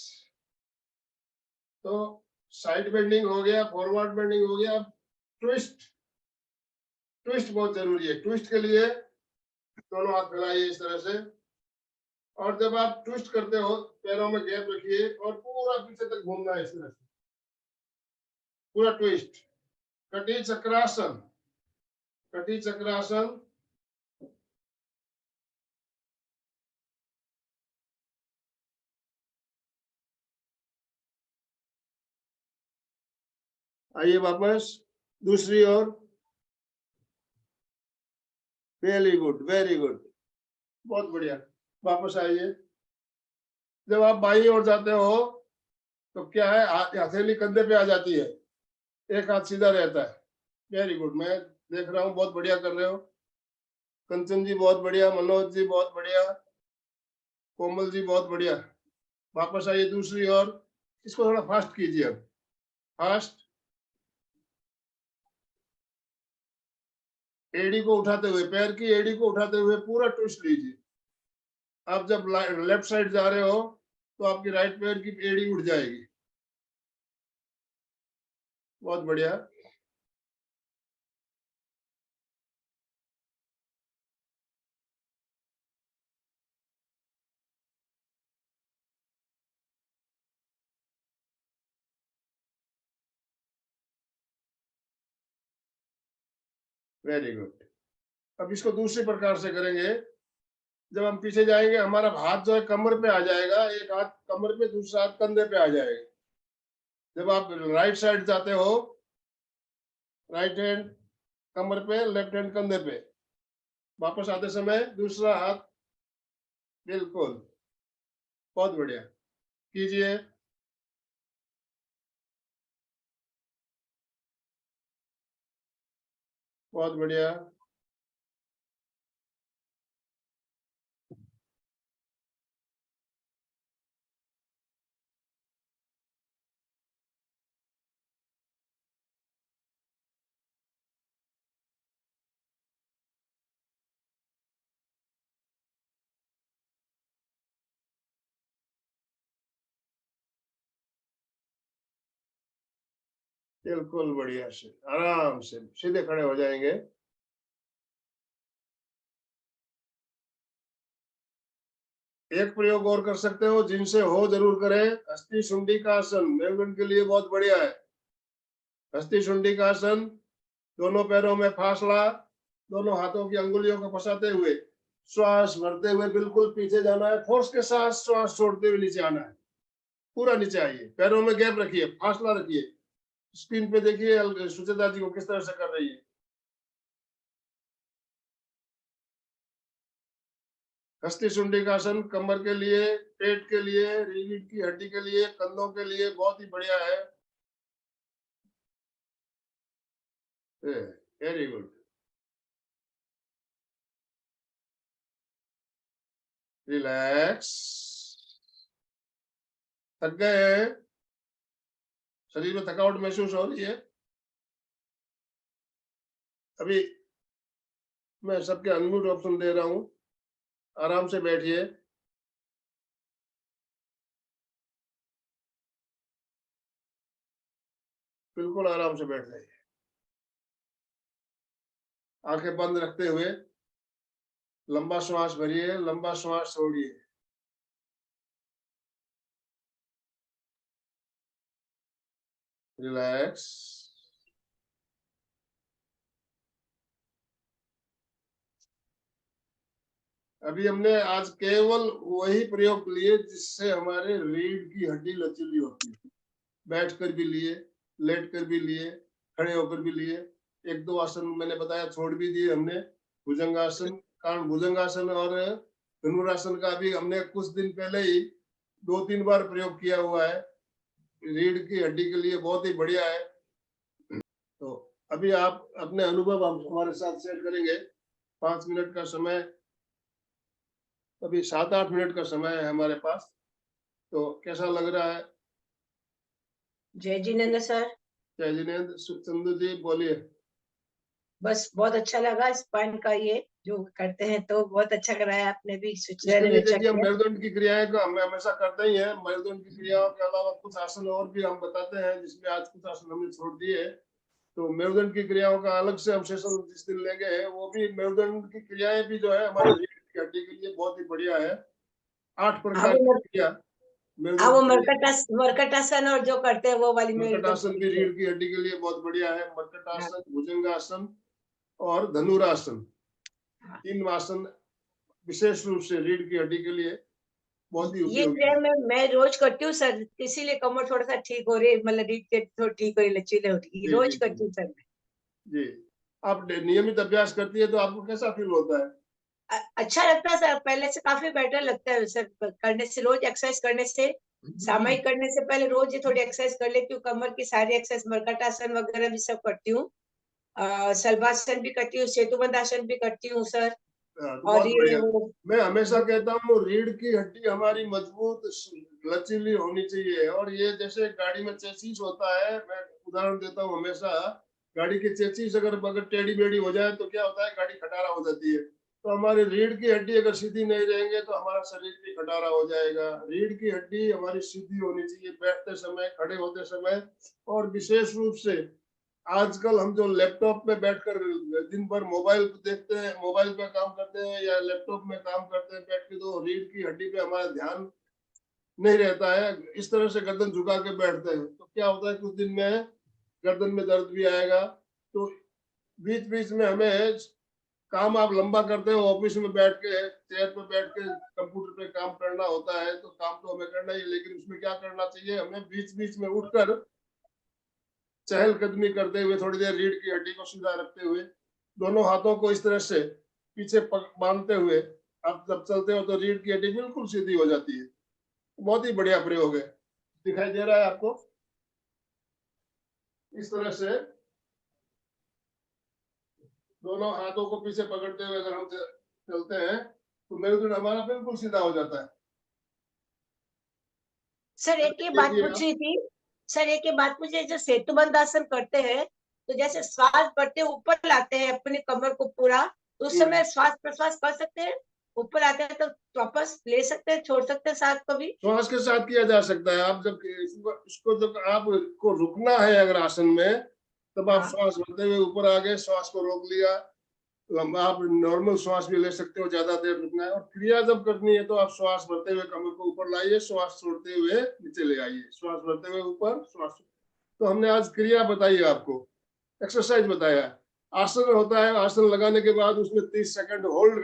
तो साइड बेंडिंग हो गया, फॉरवर्ड बेंडिंग हो गया। ट्विस्ट, ट्विस्ट बहुत जरूरी है। ट्विस्ट के लिए दोनों हाथ फैलाइए इस तरह से, और जब आप ट्विस्ट करते हो पैरों में गैप रखिए और पूरा पीछे तक घूमना है इस तरह से, पूरा ट्विस्ट। कटी चक्रासन, कटी चक्रासन। आइए वापस, दूसरी ओर। वेरी गुड, वेरी गुड, बहुत बढ़िया। वापस आइए। जब आप बाईं ओर जाते हो तो क्या है, हथेली कंधे पे आ जाती है, एक हाथ सीधा रहता है। वेरी गुड, मैं देख रहा हूँ, बहुत बढ़िया कर रहे हो। कंचन जी बहुत बढ़िया, मनोज जी बहुत बढ़िया, कोमल जी बहुत बढ़िया। वापस आइए दूसरी ओर। इसको थोड़ा फास्ट कीजिए, अब फास्ट। एड़ी को उठाते हुए, पैर की एड़ी को उठाते हुए पूरा ट्विस्ट लीजिए। आप जब लेफ्ट साइड जा रहे हो तो आपकी राइट पैर की एड़ी उठ जाएगी। बहुत बढ़िया। Very good. अब इसको दूसरे प्रकार से करेंगे। जब हम पीछे जाएंगे, हमारा हाथ जो है कमर पे आ जाएगा, एक हाथ कमर पे, दूसरा हाथ कंधे पे आ जाएगा। जब आप राइट साइड जाते हो, राइट हैंड कमर पे, लेफ्ट हैंड कंधे पे। वापस आते समय दूसरा हाथ, बिल्कुल, बहुत बढ़िया कीजिए। बहुत बढ़िया। बिल्कुल बढ़िया से, आराम से सीधे खड़े हो जाएंगे। एक प्रयोग और कर सकते हो, जिनसे हो जरूर करें। हस्ती शुंडी का आसन मेरुदंड के लिए बहुत बढ़िया है। हस्ती शुंडी का आसन, दोनों पैरों में फासला, दोनों हाथों की अंगुलियों को फंसाते हुए श्वास भरते हुए बिल्कुल पीछे जाना है, फोर्स के साथ श्वास छोड़ते हुए नीचे आना है, पूरा नीचे आइए, पैरों में गैप रखिए, फासला रखिए। स्क्रीन पे देखिए सुचेता जी को किस तरह से कर रही है। हस्ती शुंडी का आसन कमर के लिए, पेट के लिए, रीढ़ की हड्डी के लिए, कंधों के लिए बहुत ही बढ़िया है। Very good. रिलैक्स। थक गए हैं? शरीर में थकावट महसूस हो रही है? अभी मैं सबके अनम्यूट ऑप्शन दे रहा हूं, आराम से बैठिए। बिल्कुल आराम से बैठ जाइए, आंखें बंद रखते हुए लंबा श्वास भरिए, लंबा श्वास छोड़िए। रिलैक्स। अभी हमने आज केवल वही प्रयोग लिए जिससे हमारे रीढ़ की हड्डी लचीली होती है। बैठ कर भी लिए, लेट कर भी लिए, खड़े होकर भी लिए। एक दो आसन मैंने बताया छोड़ भी दिए हमने, भुजंगासन, कारण भुजंगासन और धनुरासन का भी हमने कुछ दिन पहले ही 2-3 बार प्रयोग किया हुआ है। रीढ़ की हड्डी के लिए बहुत ही बढ़िया है। तो अभी आप अपने अनुभव हम हमारे साथ शेयर करेंगे। 5 मिनट का समय, अभी 7-8 मिनट का समय है हमारे पास, तो कैसा लग रहा है? जय जिनेन्द्र सर। जय जिनेन्द्र। चंदू जी बोलिए। बस बहुत अच्छा लगा स्पाइन का ये जो करते हैं, तो बहुत अच्छा कराया आपने भी, इसके सुचिता ने लिए अच्छा देखिए हम किया। मेरुदंड की क्रियाएं को हम हमेशा करते ही हैं। मेरुदंड की क्रियाओं के अलावा कुछ आसन और भी हम बताते हैं, जिसमें आज कुछ आसन हमने छोड़ दिए हैं। तो मेरुदंड की क्रियाओं का अलग से हम सेशन जिस दिन लेंगे, वो भी मेरुदंड की क्रियाएं भी जो है हमारे रीढ़ की हड्डी के लिए बहुत ही बढ़िया है। 8 प्रकार की क्रिया वो मेरुदंड। मरकटासन और जो करते हैं वो वाली मर्कटासन भी रीढ़ की हड्डी के लिए बहुत बढ़िया है। मर्कटासन, भुजंगासन और धनुरासन, 3 आसन विशेष रूप से रीढ़ की हड्डी के लिए बहुत ही ये उपयोगी क्रिया है। मैं रोज करती हूँ सर, इसीलिए कमर थोड़ा सा ठीक हो रही है, मतलब रीढ़ के थोड़ी ठीक हो रही, लचीले हो रही, जी रोज जी करती हूँ सर मैं। जी। आप नियमित अभ्यास करती है तो आपको कैसा फील होता है? अच्छा लगता है सर, पहले से काफी बेटर लगता है सर, करने से, रोज एक्सरसाइज करने से, सामयिक करने से पहले रोज ये थोड़ी एक्सरसाइज कर लेती हूँ। कमर की सारी एक्सरसाइज, मरकटासन वगैरह भी सब करती हूँ, शलभासन भी करती हूँ, सेतुबंध आसन भी करती हूँ सर। और बहुत ये बढ़िया। मैं हमेशा कहता हूँ रीढ़ की हड्डी हमारी मजबूत लचीली होनी चाहिए। और ये जैसे गाड़ी में चेसिस होता है, मैं उदाहरण देता हूँ हमेशा, गाड़ी की चेसिस अगर टेढ़ी मेढ़ी हो जाए तो क्या होता है, गाड़ी खटारा हो जाती है। तो हमारी रीढ़ की हड्डी अगर सीधी नहीं रहेंगे तो हमारा शरीर भी खटारा हो जाएगा। रीढ़ की हड्डी हमारी सीधी होनी चाहिए, बैठते समय, खड़े होते समय। और विशेष रूप से आजकल हम जो लैपटॉप पे बैठकर दिन भर मोबाइल देखते हैं, मोबाइल पे काम करते हैं या लैपटॉप में काम करते हैं बैठ के, तो रीढ़ की हड्डी पे हमारा ध्यान नहीं रहता है। इस तरह से गर्दन झुका के बैठते हैं तो क्या होता है, कुछ दिन में गर्दन में दर्द भी आएगा। तो बीच बीच में हमें काम, आप लंबा करते हो ऑफिस में बैठ के, चेयर पे बैठ के कंप्यूटर पे काम करना होता है, तो काम तो हमें करना ही, लेकिन उसमें क्या करना चाहिए, हमें बीच बीच में उठकर चहलकदमी करते हुए थोड़ी देर रीढ़ की हड्डी को सीधा रखते हुए, दोनों हाथों को इस तरह से पीछे बांधते हुए आप जब चलते हो तो रीढ़ की हड्डी बिल्कुल सीधी हो जाती है। बहुत ही बढ़िया प्रयोग है। दिखाई दे रहा है आपको? इस तरह से दोनों हाथों को पीछे पकड़ते हुए अगर हम चलते हैं तो मेरुदंड हमारा बिल्कुल सीधा हो जाता है। सर एक ये बात देखिए आप, पूछी थी, सर एक ये बात पूछी, जो सेतुबंध आसन करते हैं तो जैसे श्वास बढ़ते ऊपर लाते हैं अपने कमर को पूरा, तो उस समय श्वास प्रश्वास कर सकते हैं, ऊपर आते हैं तो वापस ले सकते हैं, छोड़ सकते हैं साथ कभी? श्वास के साथ किया जा सकता है। आप जब इसको जब आपको रुकना है अगर आसन में, तब आप हाँ। श्वास भरते हुए ऊपर आ गए, श्वास को रोक लिया, लंबा, आप नॉर्मल श्वास भी ले सकते हो, ज्यादा देर रुकना है। और क्रिया जब करनी है तो आप श्वास भरते हुए कमर को ऊपर लाइए, श्वास छोड़ते हुए नीचे ले आइए, श्वास भरते हुए ऊपर, श्वास। तो हमने आज क्रिया बताई है आपको, एक्सरसाइज बताया। आसन होता है, आसन लगाने के बाद उसमें 30 सेकंड होल्ड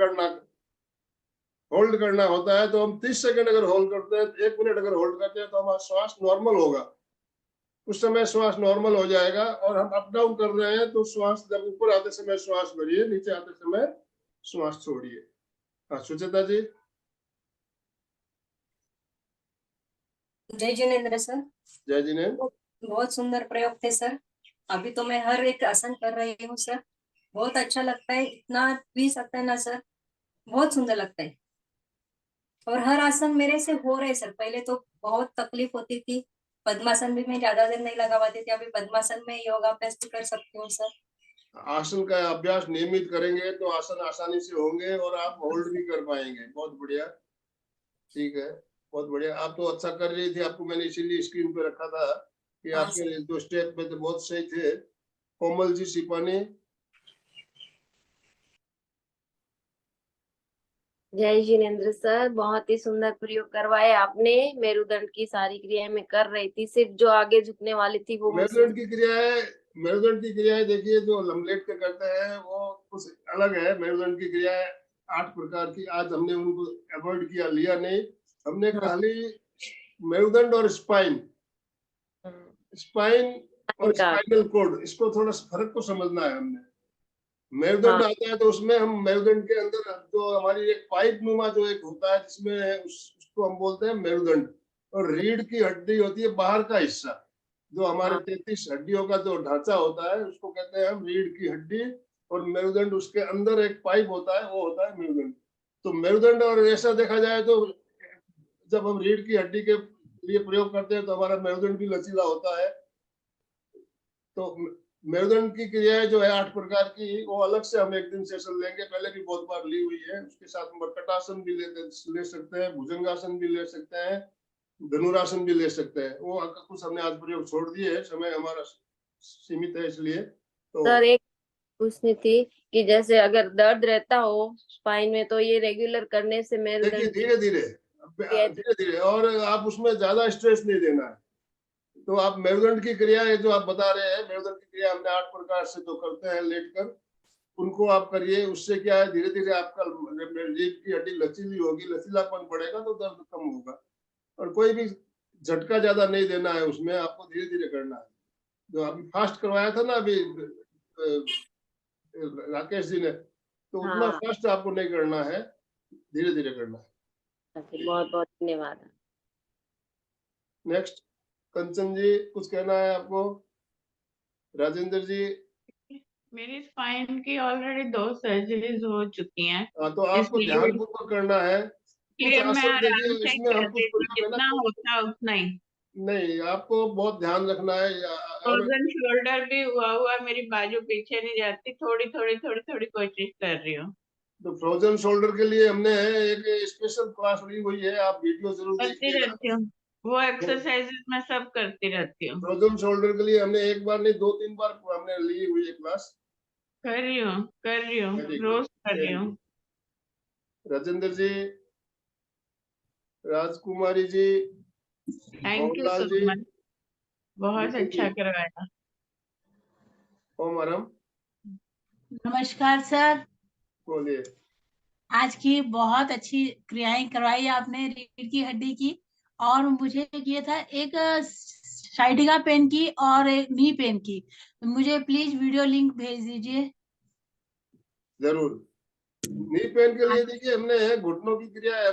करना होता है। तो हम 30 सेकंड अगर होल्ड करते हैं, 1 मिनट अगर होल्ड करते हैं, तो हमारा श्वास नॉर्मल होगा। उस समय श्वास नॉर्मल हो जाएगा। और हम अप डाउन कर रहे हैं तो श्वास जब ऊपर आते समय श्वास भरिए, नीचे आते समय श्वास छोड़िए। हाँ सुचेता जी। जय जिनेन्द्र सर। जय जिनेन्द्र। बहुत सुंदर प्रयोग थे सर। अभी तो मैं हर एक आसन कर रही हूँ सर, बहुत अच्छा लगता है, इतना भी सकता है ना सर, बहुत सुंदर लगता है। और हर आसन मेरे से हो रहे सर। पहले तो बहुत तकलीफ होती थी, पद्मासन भी मैं ज्यादा देर नहीं लगा पाती थी, अभी पद्मासन में योगाभ्यास भी कर सकती हूँ सर। आसन का अभ्यास नियमित करेंगे तो आसन आसानी से होंगे और आप होल्ड भी कर पाएंगे। बहुत बढ़िया, ठीक है, बहुत बढ़िया। आप तो अच्छा कर रही थी, आपको मैंने इसीलिए स्क्रीन पे रखा था कि हाँ आपके 2 स्टेप में तो बहुत सही थे। कोमल जी सिपानी। जय जिनेन्द्र सर, बहुत ही सुंदर प्रयोग करवाए आपने। मेरुदंड की सारी क्रियाएं मैं कर रही थी, सिर्फ जो आगे झुकने वाली थी वो मेरुदंड की क्रियाएं देखिए, जो लंबलेट के करते हैं वो कुछ अलग है। मेरुदंड की क्रियाएं 8 प्रकार की, आज हमने उनको अवॉइड किया, लिया नहीं। हमने खाली मेरुदंड और स्पाइन और स्पाइनल कॉर्ड, इसको थोड़ा फर्क को समझना है हमने। मेरुदंड आता है तो उसमें हम मेरुदंड के अंदर जो हमारी एक पाइप नुमा जो एक होता है, जिसमें उसको हम बोलते हैं मेरुदंड। और रीढ़ की हड्डी होती है बाहर का हिस्सा, जो हमारे 33 हड्डियों का जो ढांचा होता है, उसको कहते हैं हम रीढ़ की हड्डी। और मेरुदंड उसके अंदर एक पाइप होता है, वो होता है मेरुदंड। तो मेरुदंड, और ऐसा देखा जाए तो जब हम रीढ़ की हड्डी के लिए प्रयोग करते हैं तो हमारा मेरुदंड भी लचीला होता है। तो मेरुदंड की क्रियाएं जो है 8 प्रकार की, वो अलग से हम एक दिन सेशन लेंगे, पहले भी बहुत बार ली हुई है। उसके साथ मर्कटासन भी ले सकते हैं, भुजंगासन भी ले सकते हैं, धनुरासन भी ले सकते हैं। वो कुछ हमने आज प्रयोग छोड़ दिए है, समय हमारा सीमित है इसलिए। तो सर एक पूछनी थी कि जैसे अगर दर्द रहता हो स्पाइन में, तो ये रेगुलर करने से देखिए मेरुदंड धीरे धीरे, और आप उसमें ज्यादा स्ट्रेस नहीं देना है। तो आप मेरुदंड की क्रिया जो आप बता रहे हैं, मेरुदंड की क्रिया हमने 8 प्रकार से जो करते हैं लेटकर, उनको आप करिए। उससे क्या है, धीरे धीरे आपका रीढ़ की हड्डी लचीली होगी, लचीलापन बढ़ेगा तो दर्द कम होगा। और कोई भी झटका ज्यादा नहीं देना है उसमें, आपको धीरे धीरे करना है। जो अभी फास्ट करवाया था ना अभी राकेश जी ने, तो उतना फास्ट आपको नहीं करना है, धीरे धीरे करना है। बहुत बहुत धन्यवाद। नेक्स्ट कंचन जी, कुछ कहना है आपको? राजेंद्र जी। मेरी स्पाइन की ऑलरेडी 2 सर्जरीज हो चुकी हैं। हाँ, तो आपको ध्यान पूर्वक करना है। कुछ मैं आसन आराम देखिए, से इसमें हम कुछ करती थी, प्रयोग है जितना ना, होता उतना ही। नहीं आपको बहुत ध्यान रखना है। और फ्रोजन शोल्डर भी हुआ मेरी बाजू पीछे नहीं जाती, थोड़ी कोशिश कर रही हूँ। तो फ्रोजन शोल्डर के लिए हमने एक स्पेशल क्लास ली हुई है, आप वीडियो जरूर करती देखिएगा। रहती हूँ, वो एक्सरसाइजेस मैं सब करती रहती हूँ। फ्रोजन शोल्डर के लिए हमने एक बार नहीं 2-3 बार हमने ली हुई है क्लास। कर रही हूँ, रोज कर रही हूँ। Rajendra ji, Rajkumari ji, thank you Mohanlal so ji, much, बहुत अच्छा करवाया। ओम आराम। नमस्कार सर, बोलिए। आज की बहुत अच्छी क्रियाएं करवाई आपने रीढ़ की हड्डी की। और मुझे ये था एक साइटिका पेन की और एक नी पेन की, मुझे प्लीज वीडियो लिंक भेज दीजिए। जरूर। नी पेन के लिए देखिए हमने घुटनों की क्रिया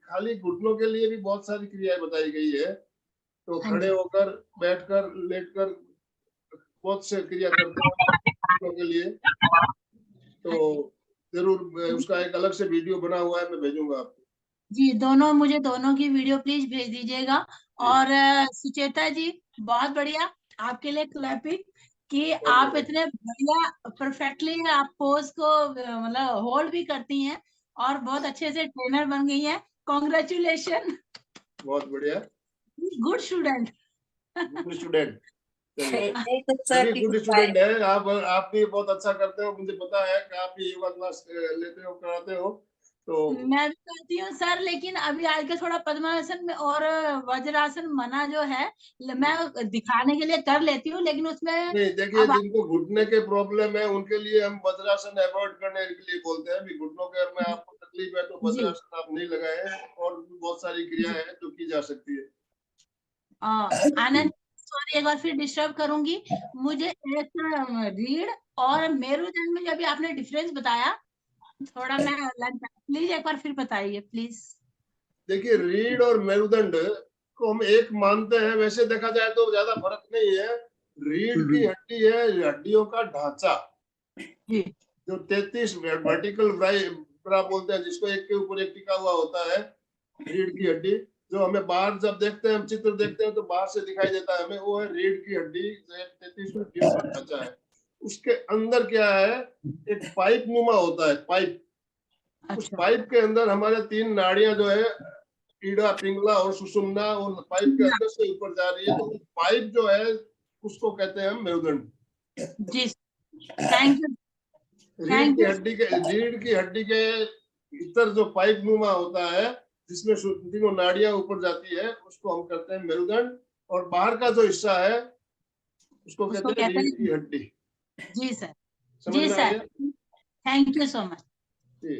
खाली घुटनों के लिए भी बहुत सारी क्रियाएं बताई गई है। तो खड़े होकर, बैठकर, लेटकर बहुत से क्रिया करते हैं घुटनों के लिए। तो जरूर उसका एक अलग से वीडियो बना हुआ है, मैं भेजूंगा आपको। जी, मुझे दोनों की वीडियो प्लीज भेज दीजिएगा। और सुचेता जी, बहुत बढ़िया, आपके लिए क्लैपिंग कि आप इतने बढ़िया परफेक्टली आप पोज को मतलब होल्ड भी करती हैं और बहुत अच्छे से ट्रेनर बन गई हैं। कॉन्ग्रेचुलेशन, बहुत बढ़िया, गुड स्टूडेंट। Good student. चलिए, नहीं तो सर सभी गुड स्टूडेंट है। आप भी बहुत अच्छा करते हो, मुझे पता है कि आप भी योगा क्लास लेते हो, कराते हो। तो मैं भी करती हूँ सर, लेकिन अभी आजकल थोड़ा पद्मासन में और वज्रासन मना जो है, मैं दिखाने के लिए कर लेती हूँ, लेकिन उसमें नहीं, देखिए, अब जिनको घुटने के प्रॉब्लम है उनके लिए हम वज्रासन अवॉइड करने के लिए बोलते हैं। भी घुटनों के में आपको तकलीफ है तो जी वज्रासन आप नहीं लगाए, और भी बहुत सारी क्रिया जी है जो की जा सकती है। आनंद, सॉरी एक बार फिर डिस्टर्ब करूंगी। मुझे एक रीढ़ और मेरुदंड में जब भी आपने डिफरेंस बताया, थोड़ा मैं प्लीज एक बार फिर बताइए प्लीज। देखिए, रीढ़ और मेरुदंड को हम एक मानते हैं, वैसे देखा जाए तो ज्यादा फर्क नहीं है। रीढ़ की हड्डी है हड्डियों का ढांचा, जी जो 33 वर्टिकल ब्रा बोलते हैं, जिसको एक के ऊपर एक टिका हुआ होता है, रीढ़ की हड्डी। जो हमें बाहर जब देखते हैं, हम चित्र देखते हैं तो बाहर से दिखाई देता है हमें, वो है रीढ़ की हड्डी, जो 33 हड्डियों का ढांचा है। उसके अंदर क्या है, एक पाइप नुमा होता है, पाइप। उस अच्छा पाइप के अंदर हमारे 3 नाड़ियां जो है, ईड़ा, पिंगला और सुषुम्ना, और पाइप के अंदर से ऊपर जा रही है, तो पाइप जो है उसको कहते हैं हम मेरुदंड। जी थैंक यू थैंक यू। रीढ़ की हड्डी के भीतर जो पाइप नुमा होता है, जिसमें तीनों नाड़ियां ऊपर जाती है, उसको हम कहते हैं मेरुदंड। और बाहर का जो हिस्सा है उसको उसको कहते हैं कहते रीढ़ हैं की हड्डी। जी सर। समझ जी में आ सर, गया? Thank you so much. जी,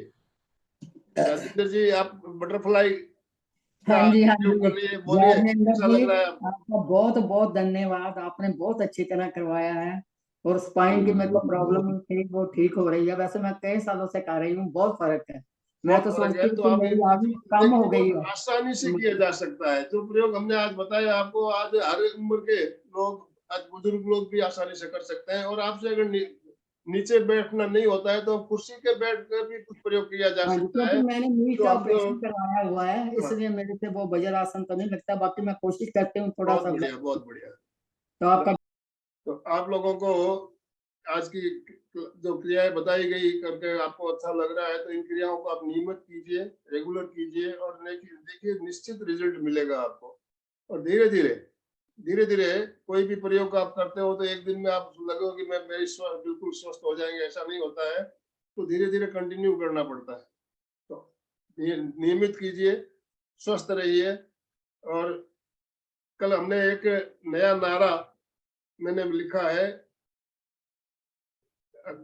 राजेंद्र जी, आप बटरफ्लाई का हाँ जी, हाँ प्रयोग जी। कर लिए, बोलिए राजेंद्र कैसा जी, लग रहा है आपको? आपका बहुत बहुत धन्यवाद। आपने बहुत अच्छी तरह करवाया है, और स्पाइन की मेरे को प्रॉब्लम थी वो ठीक हो रही है। वैसे मैं कई सालों से कर रही हूँ, बहुत फर्क है। मैं तो बहुत फर्क सोचती है। हूँ तो कि आप मेरी आयु कम देखिए, हो गई बहुत आसानी से किया जा सकता है। जो प्रयोग हमने आज बताया आपको, आज हर उम्र के लोग, आज बुजुर्ग लोग भी आसानी से कर सकते हैं। और आपसे अगर नीचे बैठना नहीं होता है तो कुर्सी के बैठ कर भी कुछ प्रयोग किया जा हाँ जी, सकता क्योंकि है। मैंने नी तो का हम जो, ऑपरेशन करवाया हुआ है, हाँ, इसलिए मेरे से वो वज्रासन तो नहीं लगता। बाकी मैं कोशिश करती हूँ थोड़ा बहुत सा। बढ़िया, बहुत बढ़िया। तो आपका तो आप लोगों को आज की जो क्रियाएं बताई गई करके आपको अच्छा लग रहा है, तो इन क्रियाओं को आप नियमित कीजिए, रेगुलर कीजिए, और देखिए निश्चित रिजल्ट मिलेगा आपको। और धीरे धीरे कोई भी प्रयोग आप करते हो तो एक दिन में आप लगो कि मैं मेरी बिल्कुल स्वस्थ हो जाएंगे, ऐसा नहीं होता है। तो धीरे धीरे कंटिन्यू करना पड़ता है। तो नियमित कीजिए, स्वस्थ रहिए। और कल हमने एक नया नारा मैंने लिखा है,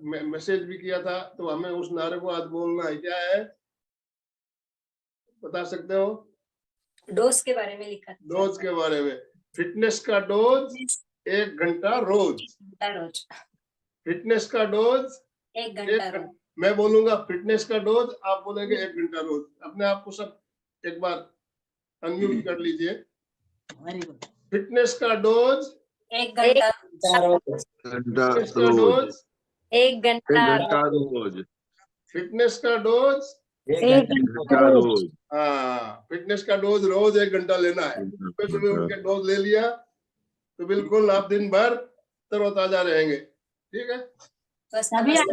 मैसेज भी किया था, तो हमें उस नारे को आज बोलना है। क्या है, बता सकते हो? डोज के बारे में लिखा था डोज के बारे में। फिटनेस का डोज 1 घंटा रोज। रोज फिटनेस का डोज 1 घंटा एक, रोज। मैं बोलूंगा फिटनेस का डोज, आप बोलेंगे 1 घंटा रोज। अपने आप को सब एक बार अनम्यूट कर लीजिए। Very good. फिटनेस का डोज 1 घंटा फिटनेस का डोज 1 घंटा रोज। फिटनेस का डोज 1 घंटा रोज। हाँ, फिटनेस का डोज रोज 1 घंटा लेना है। सुबह उठ के डोज ले लिया तो बिल्कुल आप दिन भर तरोताजा रहेंगे। ठीक है, अभी आप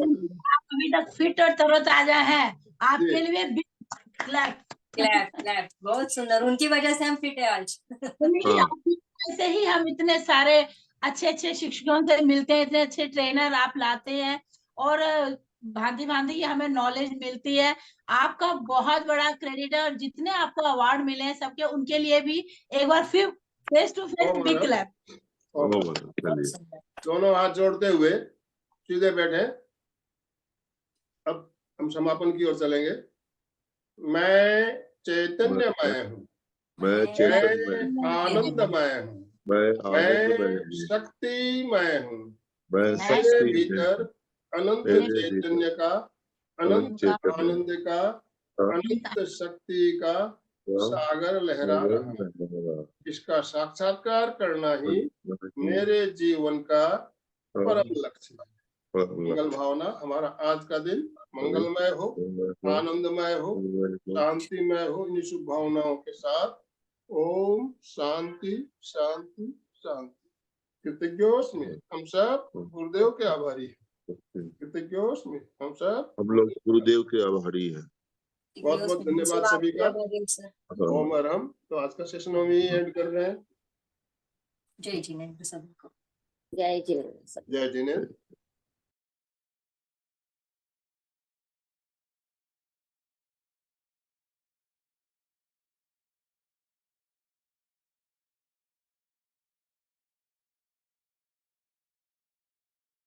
अभी तक फिट और तरोताजा है, आपके जी। लिए क्लैप क्लैप क्लैप, बहुत सुंदर। उनकी वजह से हम फिट है आज। ऐसे ही हम इतने सारे अच्छे अच्छे शिक्षकों से मिलते हैं, इतने अच्छे ट्रेनर आप लाते हैं, और भांति भांति की हमें नॉलेज मिलती है। आपका बहुत बड़ा क्रेडिट है, और जितने आपको अवार्ड मिले हैं सबके, उनके लिए भी एक बार फिर face to face big clap. दोनों हाथ जोड़ते हुए सीधे बैठे। अब हम समापन की ओर चलेंगे। मैं चैतन्यमय हूँ, मैं आनंदमय हूँ, मैं शक्तिमय हूँ। मेरे भीतर अनंत चैतन्य का, अनंत आनंद का, अनंत शक्ति का सागर लहरा रहा है। इसका साक्षात्कार करना ही मेरे जीवन का परम लक्ष्य है। मंगल भावना। हमारा आज का दिन मंगलमय हो, आनंदमय हो, शांतिमय हो। इन शुभ भावनाओं के साथ ओम शांति शांति शांति। कृतज्ञोस्मि, हम सब गुरुदेव के आभारी हैं। कृतज्ञोस्मि, हम सब हम लोग गुरुदेव के आभारी हैं। बहुत बहुत धन्यवाद सभी का। ओम अरहम। तो आज का सेशन हम यही एंड कर रहे हैं। जय जिनेंद्र सभी को। जय जिनेन्द्र सर। जय जिनेन्द्र।